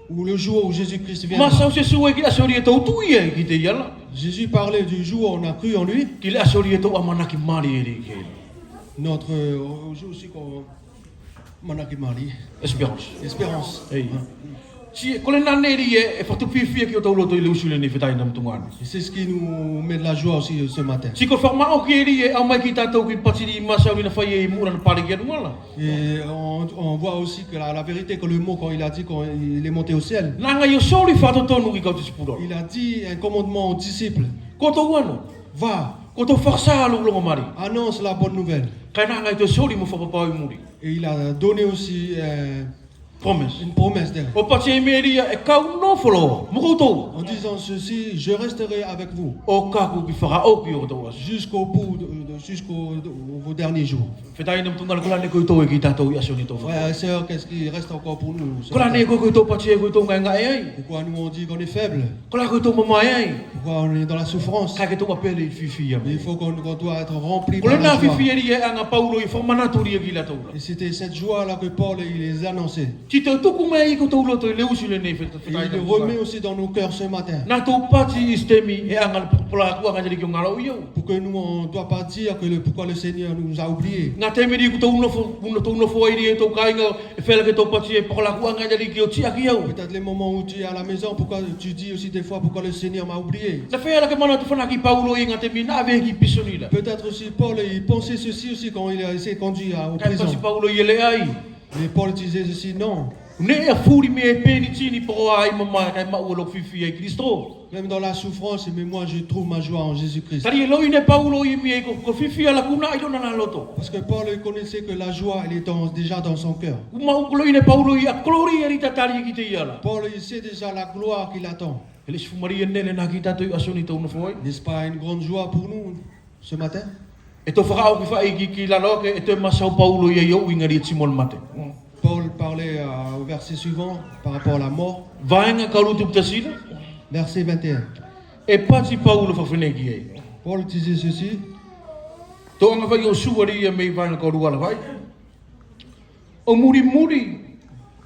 où le jour où Jésus-Christ Ma viendra. sa se su e kila sori e to tu ia ki te ia. Jésus parlait du jour où on a cru en lui. Kila sori e to amana ki mari e ri ke. Notre jour aussi qu'on Manaki Mali. Espérance. Espérance. Ei. Si kole na ne ri e fa tu fifi ki o to lo to i le usule ni fetai nam tungana. Et c'est ce qui nous met de la joie aussi ce matin. Si ko forma o ki ri e au mai ki tatou ki pati ni masa ni na fai e mura na pare ki ngala. Et on voit aussi que la vérité, que le mot, quand il a dit qu'il est monté au ciel, Nanga yo sori fa to tonu ki ka tu spuro. il a dit un commandement aux disciples. Ko to wano. Va, Ko to farsa lo lo mari. annonce la bonne nouvelle. Kai nanga to sori mo fa papa i muri. Et il a donné aussi Promesse. une promesse d'elle. O pati e meria e ka no folo. Mo ko to. En disant ceci, je resterai avec vous O ka ku ki fara o ki o to was. jusqu'au bout, jusqu'aux vos derniers jours. Fetai nam tungana ko la ne ko to e ki tatou i asoni to. Frères et sœurs, qu'est-ce qui reste encore pour nous ce Ko la ne matin? ko to pati e ko to nga ai. Pourquoi nous on dit qu'on est faible? Ko la ko to mama ai. Pourquoi on est dans la souffrance? Ka ke to apele i fifi ya. Mais il faut qu'on doit être rempli Ko par le la na joie. fifi e anga Paulo i formana to ri ki la to. Et c'était cette joie-là que Paul il les annonçait. Ti te tuku mai ko to lo to le usule ne Et fetai. il le remet aussi dans nos cœurs ce matin. Na to pati istemi e anga pola ku anga ki ngala o yo. Pour que nous, on ne doit pas dire pourquoi le Seigneur nous a oubliés. Nga te meri ku to no fo iri e to kainga e fela ke to pati e pola ku anga ki o ti aki yo. Peut-être les moments où tu es à la maison, pourquoi tu dis aussi des fois pourquoi le Seigneur m'a oublié. Na fela ke mana to fana ki Paulo i nga te mi na ve ki pisoni la. Peut-être aussi Paul, il pensait ceci aussi quand il a été conduit en Kai prison. pati Paulo i le ai. Mais Paul disait ceci, non. Ne e furi me e peni tini po ai mama kai ma ulo fifi e Cristo. Même dans la souffrance, mais moi je trouve ma joie en Jésus-Christ. Tari lo ine Paulo i mi e ko fifi ala kuna i dona na loto. Parce que Paul il connaissait que la joie, elle est déjà dans son cœur. Uma lo ine Paulo i a glori e rita tari ki te iala. Paul, il sait déjà la gloire qu'il attend. Ele se fumaria nele na ki tatu asoni to no foi. N'est-ce pas une grande joie pour nous ce matin? E to whakao ki whai ki la loke e te masau Paulo i au inga ri timon mate. Paul parlait au verset suivant par rapport à la mort. Vaenga karutu ptasina. Verset 21. E pati Paulo whawheneki e. Paul disait ceci. To anga whai o suari e mei vaenga karu ala vai. O muri muri.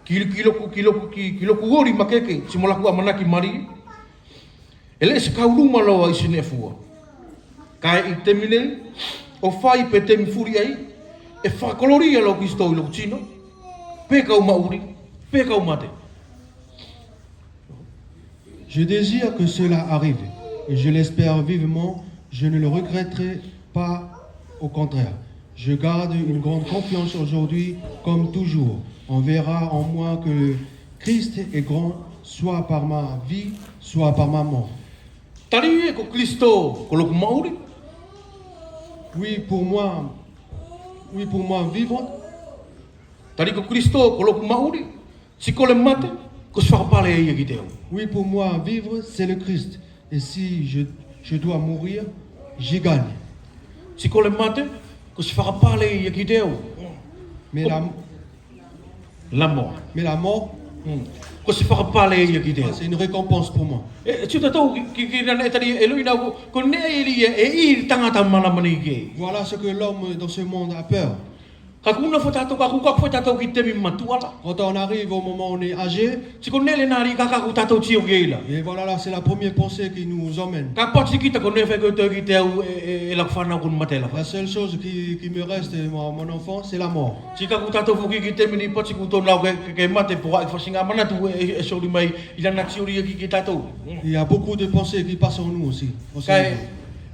Kiloku ori makeke. Simolaku amanaki mari. Ele se kauruma loa i sine fua. Kai i te mine. O whai pe te mifuri ai. E whakoloria lo kisto i lo tino. Peka o mauri. Peka o mate. Je désire que cela arrive et je l'espère vivement. Je ne le regretterai pas, au contraire. Je garde une grande confiance aujourd'hui comme toujours. On verra en moi que le Christ est grand, soit par ma vie, soit par ma mort. Tari e ko Kristo ko loku mauri. Oui, pour moi, Oui, pour moi, vivre, Tari ko Kristo ko loku mauri. Si ko le mate ko se whakapale e ia ki te au. oui, pour moi, vivre, c'est le Christ. Et si je dois mourir, j'y gagne. Si ko le mate ko se whakapale e ia ki te au. Mais La mort. la mort, Ko se whakapale e ia ki te au. c'est une récompense pour moi. E tū tātou ki rana e tari e luina ko ne e li e i tangata mana mani ki. Voilà ce que l'homme dans ce monde a peur. Ka kuna fo tātou ka kuka fo tātou ki temi matuala. Quand on arrive au moment où on est âgé, Si ko ne le nari ka ku tātou tio ki ila. et voilà, là, c'est la première pensée qui nous emmène. Ka pati ki ta ko ne fe ko te ki te au e la whana kun matela. La seule chose qui me reste, mon enfant, c'est la mort. Si ka ku tātou fo ki temi ni pati ku tōna ke mate po ai whasinga mana tu e sori mai ila na tiori ki tātou. Il y a beaucoup de pensées qui passent en nous aussi. Au Kai cerveau.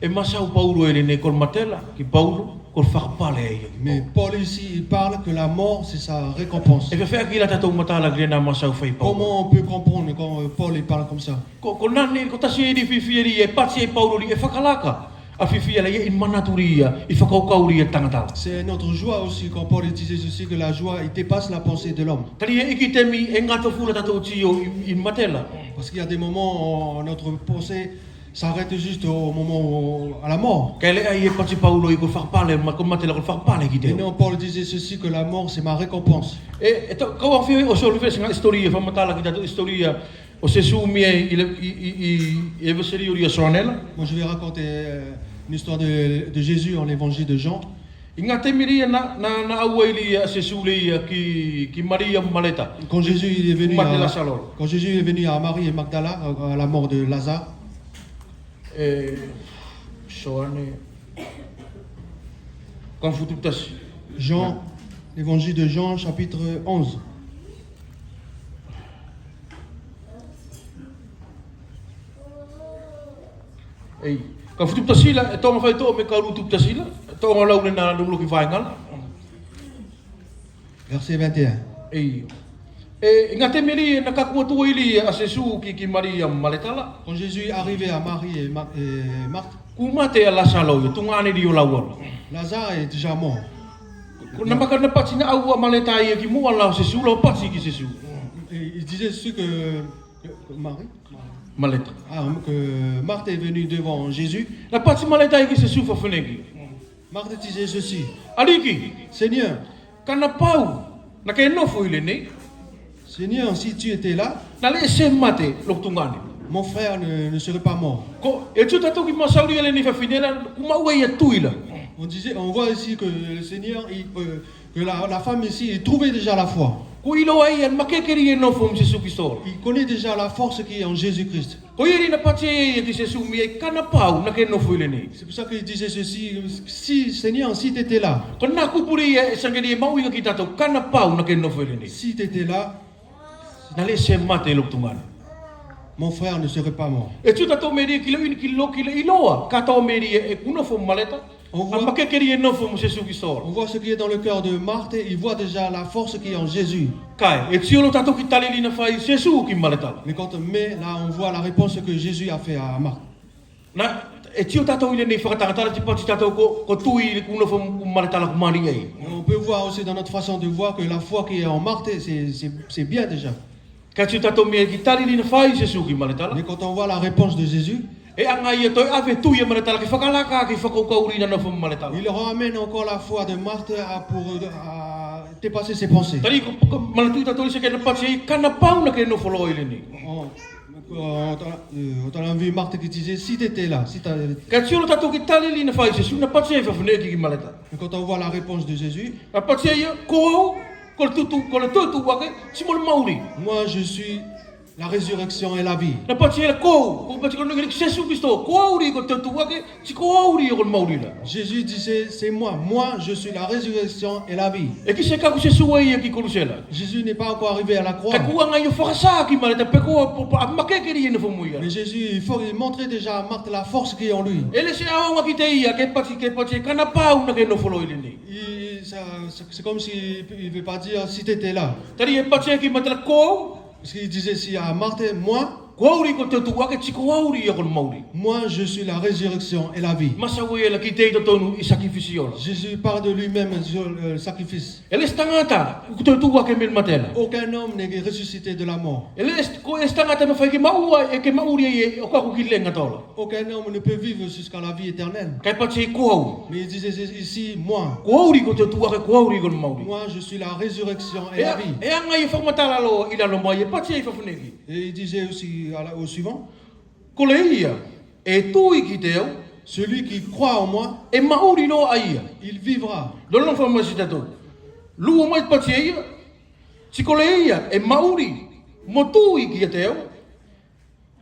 e masau Paulo e ne kol matela ki Paulo kol whakapale e ia. Mais Paul ici, il parle que la mort, c'est sa récompense. E fe fea ki la tātou matala ki rena masau whai Paulo. Comment on peut comprendre quand Paul il parle comme ça? Ko nani ko tasi e di whiwhieri e pati e Paulo li e whakalaka. A whiwhiera ia in manaturi ia, i whakaukauri e tangatala. C'est notre joie aussi quand Paul il disait ceci, que la joie, il dépasse la pensée de l'homme. Tari e iki temi e ngata fula tātou tio in matela. Parce qu'il y a des moments où notre pensée s'arrête juste au moment à la mort. Kai le ai e pati Paulo i ko whakapale, ma ko matela ko whakapale ki Et te. non, Paul disait ceci, que la mort, c'est ma récompense. E kau a whiwe o se olive singa historia, whamatala ki tātou historia o se sumi e veseri uri a soanela. Moi, je vais raconter une histoire de Jésus en l'évangile de Jean. I ngā te miria na aua ili a se suli ki Maria Maleta. Quand Jésus il est venu Marc de à, Lazare. quand Jésus est venu à Marie et Magdala, à la mort de Lazare, E soane kan futu tasi. Jean, l'évangile de Jean, chapitre 11. Ei, kan futu tasi la, e tonga whai tō me kauru tu tasi la, tonga laune na nunglo ki whaingala. Verset 21. Ei, e ngā te meri na kakua tua ili a se su ki Maria Maletala. Quand Jésus est arrivé à Marie et Marthe, Kumate a lasalo yo, tungane ri o lauala. Lazare est déjà mort. Ko na maka na pati na aua Maleta ia ki mua lau se su, lau pati ki se su. Et il disait ceci que Marie, Maleta. que Marthe est venue devant Jésus. Na pati Maleta ia ki se su whawheneki. Marthe disait ceci, Aliki, Seigneur, kana pau, na ke nofo ile nei, Seigneur, si tu étais là, na le se mate lok tungane. mon frère ne serait pas mort. Ko e tu tatu ki masauri ele ni whawhinera, kuma ua ia tuila. On voit ici que le Seigneur, que la femme ici, il trouvait déjà la foi. Ko ilo ai an makekeri e nofo mse su kistola. Il connaît déjà la force qui est en Jésus-Christ. Ko iri na pati e ki se su mi e kana pau, na ke nofo ile nei. C'est pour ça qu'il disait ceci, si Seigneur, si tu étais là, Ko na kupuri e sangeri e mau ika ki tatou, kana pau na ke nofo ile nei. si tu étais là, Na le se mate lok tungane. mon frère ne serait pas mort. E tu tatou meri ki lo in ki lo ki le iloa, kato meri e kunofo Maleta. On An makekeri e nofo mse su kistola. On voit ce qui est dans le cœur de Marthe, et il voit déjà la force qui est en Jésus. Kai, e tiolo tatou ki talili na whai se su ki Maleta. Mais là, on voit la réponse que Jésus a fait à Marthe. Na e tio tatou ile nei whakatangatara ti pati tatou ko tui i kunofo Maleta la kumari ai. On peut voir aussi dans notre façon de voir que la foi qui est en Marthe, c'est bien déjà. Ka tio tatou mea ki talili na whai se su ki Maleta. Mais quand on voit la réponse de Jésus, E anga ia toi ave tui e Maleta ki whakalaka ki whakaukauri na nofo Maleta. il ramène encore la foi de Marthe à dépasser ses pensées. Tari ko Maleta tatou se ke na pati ai kana pau na ke nofo lo ile ni. On a vu Marthe qui disait, si tu étais là, si Ka tio tatou ki talili na whai se su na pati ai whawheneki ki Maleta. Mais quand on voit la réponse de Jésus, Na pati ai ko ko le tutu wake si mo le mauri. moi je suis la résurrection et la vie. Na pati ai ko pati ko ngi se su Kristo ko auri ko tutu wake si ko auri ko le mauri la. Jésus disait, c'est moi je suis la résurrection et la vie. E ki se ka ku se su ai ki korusela. Jésus n'est pas encore arrivé à la croix. Ka ku anga yo whakasa ki Maleta pe ko makekeri e nofo muia. Mais Jésus, il faut montrer déjà à Marthe la force qui est en lui. Ele se aonga ki te ia ke pati kana pau na ke nofo lo ile ni. C'est comme s'il ne veut pas dire si tu étais là. Tari e pati ki matala ko Parce qu'il disait si à Marthe, moi, Kuauri ko te tuake tiko auri ia kon mauri. Moi, je suis la résurrection et la vie. Masawe la ki te to tonu i sacrificio. Jésus parle de lui-même sur le sacrifice. Ele stangata ku te tuake mel matela. Aucun homme n'est ressuscité de la mort. Ele ko stangata no fai ki maua e ke mauri e o ka ku kilenga tola. Aucun homme ne peut vivre jusqu'à la vie éternelle. Kai pati kuau. Mais il disait ici, moi, Kuauri ko te tuake kuauri kon mauri. moi, je suis la résurrection et la vie. E anga i whakamatala lo ila lo mai e pati e whawhaneki. Et il disait aussi au suivant, Ko le ia e tui ki te au celui qui croit en moi, e mauri lo aia. il vivra. Lolo whamasi tato. Lua mai pati e ia. Tiko le ia e mauri mo tui ki te au.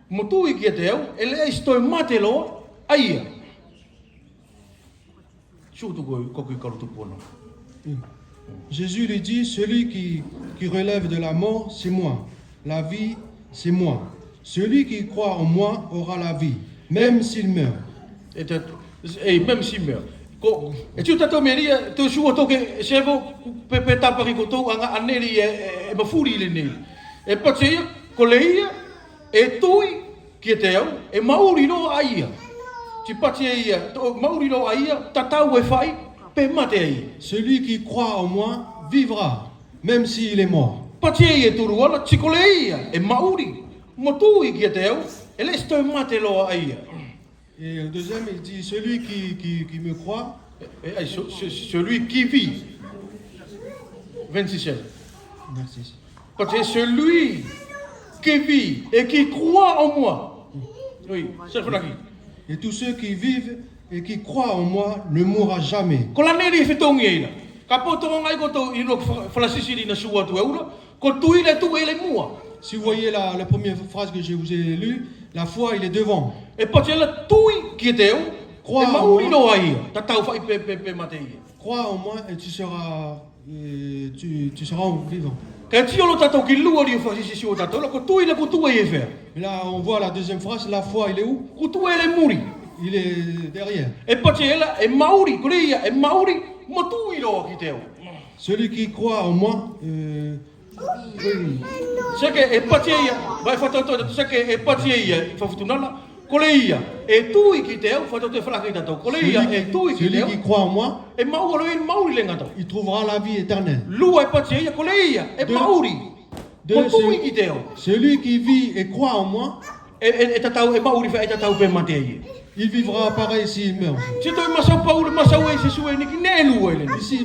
Mo tui ki te au e le stoi mate lo aia. Shutu ko ki karutu pono. Jésus lui dit, celui qui relève de la mort, c'est moi. La vie, c'est moi. Celui qui croit en moi aura la vie, même s'il meurt. E même si meurt. Ko e tu tato meria to sua to ke sevo pe tapari ko to anga aneri e mafuri le nei. E pati ko le ia e tui ki te au e mauri no aia. Ti pati ia to mauri no aia tatau e fai pe mate ai. Celui qui croit en moi vivra, même s'il est mort. Pati e turu ala ti ko le ia e mauri mo tui ki te au e le sto mate lo aia. Et le deuxième, il dit, celui qui me croit, Celui qui vit. 26. merci. Parce que celui qui vit et qui croit en moi. Oui, c'est vrai. Et tous ceux qui vivent et qui croient en moi ne mourra jamais. Ko la neri fe tongi ina. Ka poto ngai ko to ilo falasisi na suwa tu euro. Ko tu ile tu ele mua. Si vous voyez la première phrase que je vous ai lue, la foi, il est devant. E pati la tui ki te au. Crois E en mauri moi. no ai. Tatau fai pe matei. Crois en moi et tu seras vivant. Ka ti lo tatau ki lua ri falasisi o tatau ko tu ile ko tu e fe. Et là, on voit la deuxième phrase, la foi, il est où? Ko tu ele muri. Il est derrière. E pati ela e mauri ko ia e mauri mo tu ilo ki te au. Celui qui croit en moi, oui. Seke e pati ia, vai whatoto, seke e pati ia, whawhutunala, ko le ia, e tui ki te au, whatoto e whalaki tato, ko le ia, e tui ki te Celui au, qui croit en moi, e maua loe mauri le ngato. il trouvera la vie éternelle. Lua e pati ia, ko le ia, e De- mauri, de mo tui ce- ki te au, Celui qui vit et croit en moi, e tatau, e mauri wha e tatau pe mate ia. il vivra pareil s'il meurt. Si toi masau pauru, masau e se sue niki ne lua ele ni. Ici,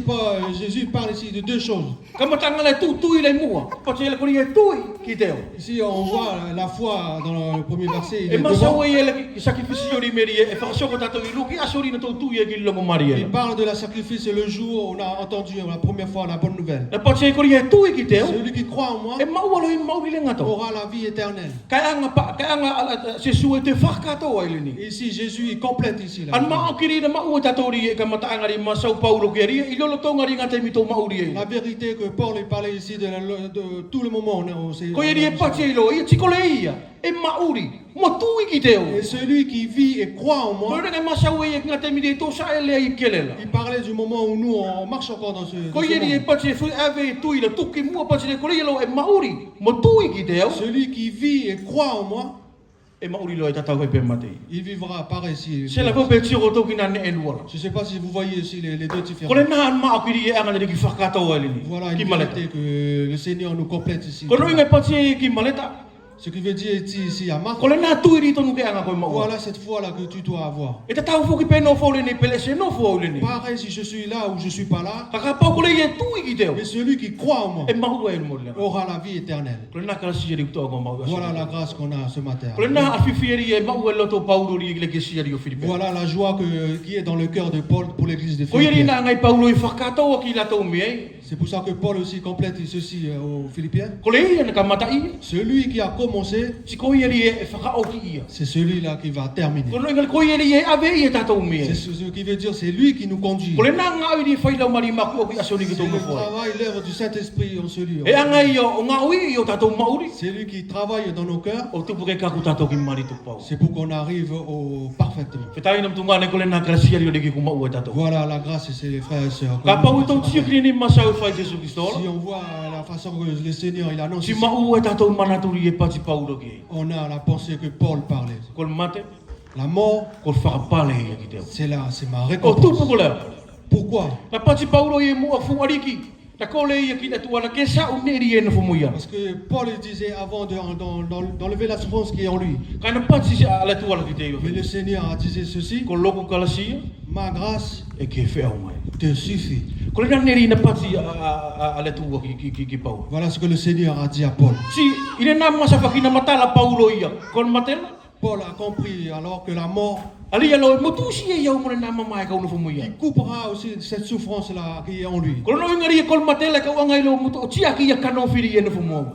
Jésus parle ici de deux choses. Kamatanga le tui le mua, pati ia ko le ia tui ki te au. Ici, on voit la foi dans le premier verset, il E est devant. masau e ele ki sacrificio ri meri e whakasoko tatou i luki asori na tau tui e ki longo maria. Il parle de la sacrifice et le jour où on a entendu la première fois la bonne nouvelle. E pati e ko le ia tui ki te au. Celui qui croit en moi E maua loe mauri le ngato. aura la vie éternelle. Kai anga se sue te whakato ai lini. Et ici, Jésus, il complète ici. An Là. maokiri na maua tatori e ka mataanga ri masau paulo ki ria i lolo tonga ri ngate mito mauri La e. vérité que Paul il parlait ici de tout le moment. Ko e ri e pati e lo ia tiko le ia e mauri mo tui ki te o. Et celui qui vit et croit en Ko moi, e masau e ngate mito to sa ele i kelela. il parlait du moment où nous, on marche encore dans ce Ko e ri e monde. pati e fui ave tui la tuki mua pati e ko le lo e mauri mo tui ki te o. Celui qui vit et croit en moi, E mauri lo e tatau e pe matei. il vivra pareil ici. Se la ko pe tiro to ki na ne e luala. Je ne sais pas si vous voyez ici les deux Ko différences. le na an maokiri e anga ri ki whakato ai lini. Voilà Ki une maleta. vérité que le Seigneur nous complète ici. Ko no inga pati e ki maleta. Ce qui veut dire ici à Marc, Ko le nā tui rito nuke anga koe maua. voilà cette foi-là que tu dois avoir. E te tau foki pe no fōle ni pele se no fōle ni. Pareil si je suis là ou je suis pas là, Ka ka pau ko le e tui ki teo. mais celui qui croit en moi E mahua e mo le. aura la vie éternelle. Ko le nā kala siari kutoa ko maua. Voilà la grâce qu'on a ce matin. Ko le nā afifieri e maua e loto paulo ri le ke siari o Filipe. Voilà la joie qui est dans le cœur de Paul pour l'église de Ko iri Philippiens. nā ngai paulo i whakatoa ki la tau mei. C'est pour ça que Paul aussi complète ceci aux Philippiens. Ko le ia na ka matai. Celui qui a commencé, Si ko iri e whakaoki ia. c'est celui-là qui va terminer. Ko no inga ko iri e ave i e tatou C'est mei. ce qui veut dire, c'est lui qui nous conduit. Ko le nā ngā iri whailau mari maku o ki asoni ki C'est tō le mawhoi. travail, l'œuvre du Saint-Esprit en celui. E anga i o ngā ui i o tatou mauri. C'est lui qui travaille dans nos cœurs. O tupu ke kaku tatou ki mari tu pau. C'est pour qu'on arrive au parfaitement. Whetai nam tunga ne ko le nā krasiari o le ki kumau e tatou. Voilà la grâce, c'est les frères et sœurs. Ka pau i tau tia kini ni masau fai Jesu Kristo. Si on voit la façon que le Seigneur il annonce, Si mau e tatou manaturi e pati Paulo ki. on a la pensée que Paul parlait. Kol mate, La mort, kol whakapale ia ki teo. c'est là, c'est ma O récompense. tupu ko lea. Pourquoi? Na pati Paulo e mua fuariki. Na kole ia ki na tuana ke sa uneri e na fumuia. Parce que Paul il disait avant d'enlever la souffrance qui est en lui. Kana pati se ala tuala ki teo. Mais le Seigneur a dit ceci, Ko loko kalasia ma grâce e ke whea mai. te suffit. Ko le neri na pati ala tua ki Paulo. Voilà ce que le Seigneur a dit à Paul. Si ina na masa fakina matala Paulo ia. Kon matela. Paul a compris alors que la mort Ali ya lo motusi e ia mo na mama e ka no fumuia. coupera aussi cette souffrance-là qui est en lui. Ko no ngari e kol matela ka wangai lo mutu tia ki ia kano firi e no fumo.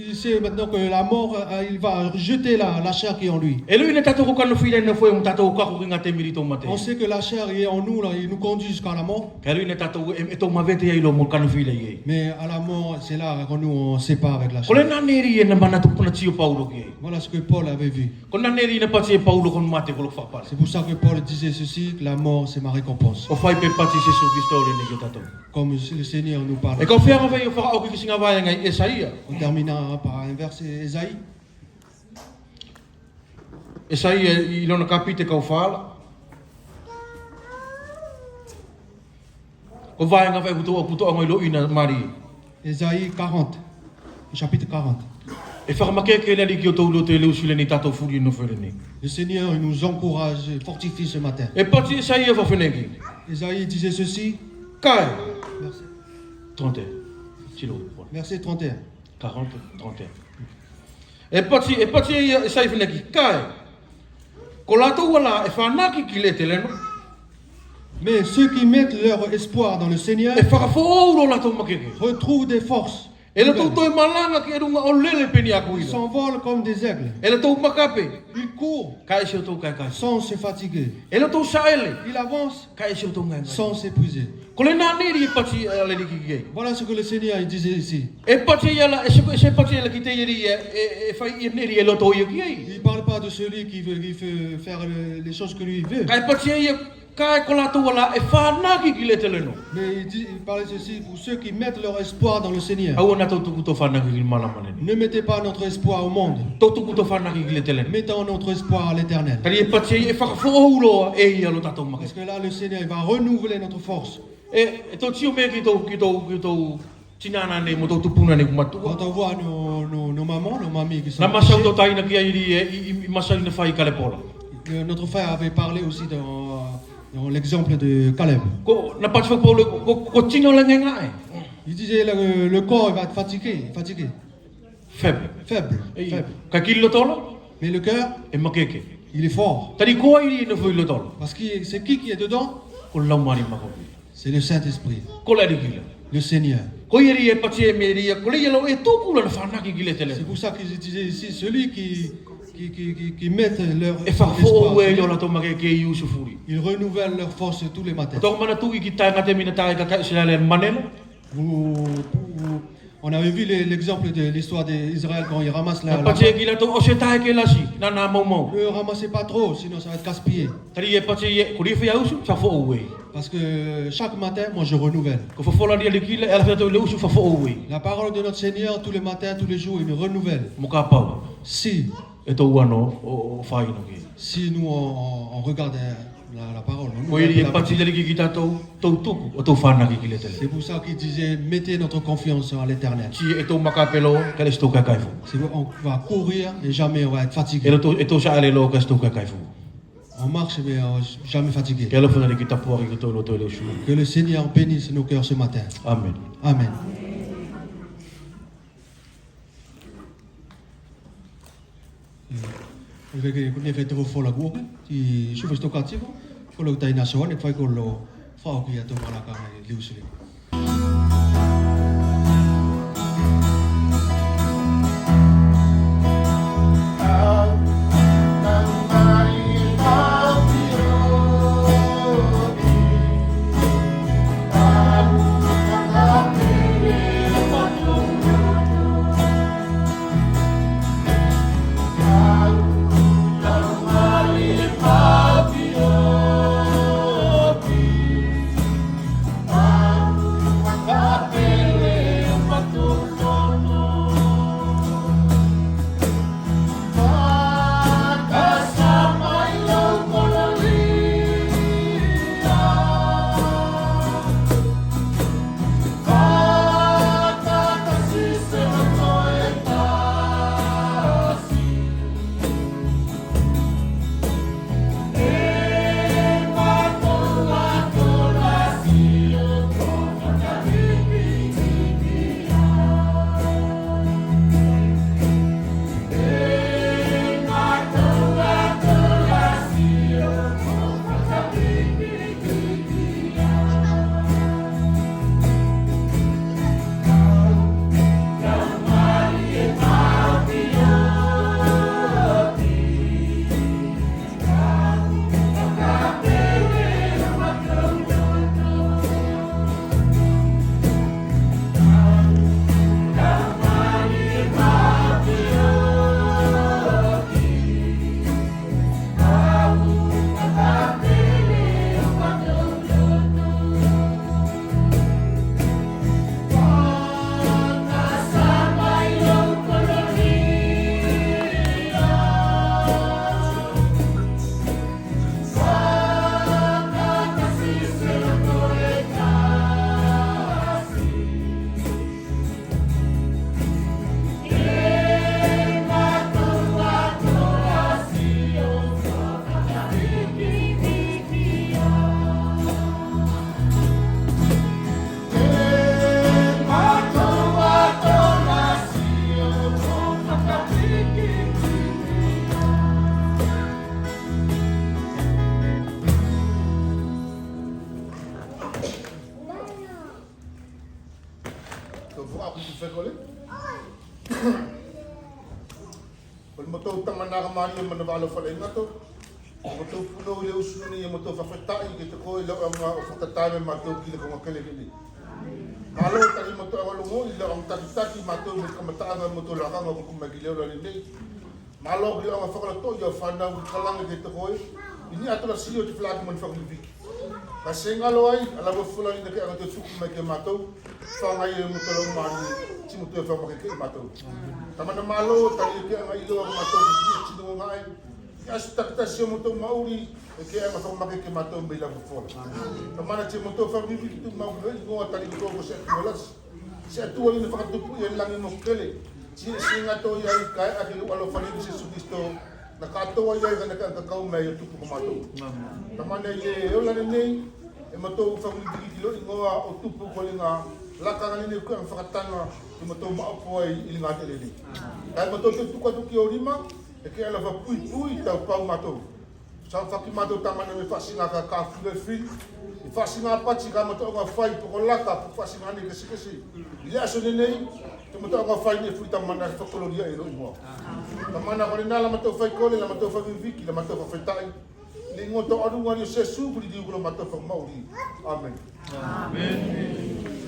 Il sait maintenant que la mort, il va rejeter la chair qui est en lui. E lui ne tato ko kano firi no foi un tato ka ko nga te mirito mate. On sait que la chair est en nous, là, il nous conduit jusqu'à la mort. Ka lui ne tato e to mavete ia lo mo kano firi ye. Mais à la mort, c'est là que nous on sépare avec la Ko le chair. na neri e na mana tu puna tio Paulo ki. Voilà ce que Paul avait vu. Ko na neri na pati e Paulo kon mate ko lo fa pa. C'est pour ça que Paul disait ceci, que la mort c'est ma récompense. O fai pe pati Jesu Kristo le ne tato. Comme le Seigneur nous E parle. ko fea nga vai o fa o ki singa vai nga Esaia. On terminera par un verset Ésaïe. Esaia i lona kapite ka fala. Ko vai nga vai puto ngoi lo ina mari. Ésaïe 40, chapitre 40. E whakamake ke leli ki o tau lo te leu sile ni tato furi no whereni. Le Seigneur il nous encourage, fortifie ce matin. E pati Esaia wa whenegi. Ésaïe disait ceci, Kai. verset, 30. Tilo. verset 31. 40, 31. E pati Esaia whenegi. Kai. Ko lato wala e whanaki ki le te leno. Mais ceux qui mettent leur espoir dans le Seigneur E whakafouro lato makeke. retrouvent des forces. E la tau toi malanga ki erunga o lele peni aku Ils ila. s'envolent comme des aigles. E la tau makape. Ils courent Kai se o tau kai kai. sans se fatiguer. E la tau saele. Ils avancent Kai se o tau ngai ngai. sans s'épuiser. Ko le nā neri e pati le ni ki kei. Voilà ce que le Seigneur il disait ici. E pati ia e se pati ia ki te iri e fai i neri e loto ia ki ei. Il ne parle pas de celui qui veut faire les choses que lui veut. Kai pati ia kai ko lato wala e whanaki ki le te leno. Mais il parlait ceci pour ceux qui mettent leur espoir dans le Seigneur. Au na tau tuku to whanaki ki mala manene. Ne mettez pas notre espoir au monde. Tau tuku to whanaki ki le te leno. Mettons notre espoir à l'éternel. Tari e pati e whakawhauroa e ia lo tatou Parce maki. que là, le Seigneur il va renouveler notre force. E tau tio me ki tau tinana ne mo tau tupuna ne kumatua. Quand on voit nos mamans, nos mamies qui sont Na masau to touchées, taina ki airi i masau na whai kale pola. notre frère avait parlé aussi dans l'exemple de Caleb. Ko na pati whakapole ko tino la ngai ngai. Il disait le corps il va être fatigué, Faible. faible. Ka ki lo tola Mais le cœur, e makeke. il est fort. Tari ko iri na whai lo tola. Parce que c'est qui est dedans? Ko lau mari makopi. C'est le Saint-Esprit, Ko la rikila. le Seigneur. Ko iri e pati e meri ko le yelo e tuku la whanaki ki le tele. C'est pour ça que je disais ici, celui qui mettent leur E espoir, whakafo e yo la to makeke i usufuri. ils renouvellent leur force tous les matins. Tō mana tui ki tai ngate mina tai ka kai sila le manela. On avait vu l'exemple de l'histoire d'Israël quand ils ramassent Na la pati e ki la tō o se tai ke lasi. Na na mau mau. Ne ramassez pas trop, sinon ça va être casse-pied. Tari e pati e ko riwhi au su whafo o e. Parce que chaque matin, moi je renouvelle. Ko whafola ria le ki le ala whiato le usu whafo o e. La parole de notre Seigneur, tous les matins, tous les jours, il nous renouvelle. Muka pau. Si E tō uano o whaino ki. nous on regarde la parole, on Ko iri regarde e la pati parole. le ki tātou tau tuku o tō whanaki ki le tele. C'est pour ça qu'il disait, mettez notre confiance en l'éternel. Si e tō makapelo kale sto ka kaifu. On va courir et jamais on va être E fatigué. tō sa ale lo ka sto ka kaifu. On marche mais jamais fatigué. Ke alo whanari ki tapuari ki tō lo tō le usu. Que le Seigneur bénisse nos cœurs ce matin. Amen. Amen. Ne fai tō whola kua, ti suwes tō katiwa, whola utai nā soa, ne whai ko lo whao ki a tō maraka i liusiri. Thank you. to vua ku fe kole Pol moto tamana ka mari mo na valo fa lenga to moto puno le usuni e moto fa fatai ke to ko le nga o fatatame mato ki le ko kele ni Malo tali moto ang lungo ila ang taki mato mo kamataanga moto la ka ngo kumagile lo ni Malo bli ang fa to yo fa na kalang ke to ko ini atula sio ti flag mon fa ni Kasi nga lo ay ala mo fula ni ke ang to suku me ke mato fa ngai mo to lo mani ti mo to fa mo ke mato Tama na malo tali ke ang ilo ang mato ti no ngai Expectação muito mauri que é uma forma que matou bem lá fora. Também a gente muito família que tu mau ver não está ali todo você molas. Se a tua ainda faz tudo e lá não quer. Se singa to ia cai aquele alo família se subisto na kato ia ia na kau meio tu como matou. Também eu lá nem e matou família que lo ingoa o tu por colinga lá cara nem que ang fakatanga tu matou mau foi ele ngate ele. Aí matou tu quando que orima e ke ala va pui tau pau matou. Sa whaki matou tamana me whasinga ka fule fil. I whasinga pati ka matou nga whai poko laka po whasinga ni kesi. I lea so nenei, te matou nga whai ne fui tamana whakoloria e roi moa. Tamana kore nala matou whai kole, la matou whai viki, la matou whai tai. Le ngoto arunga ni o se sūpuri di ulo matou whai mauri. Amen. Amen.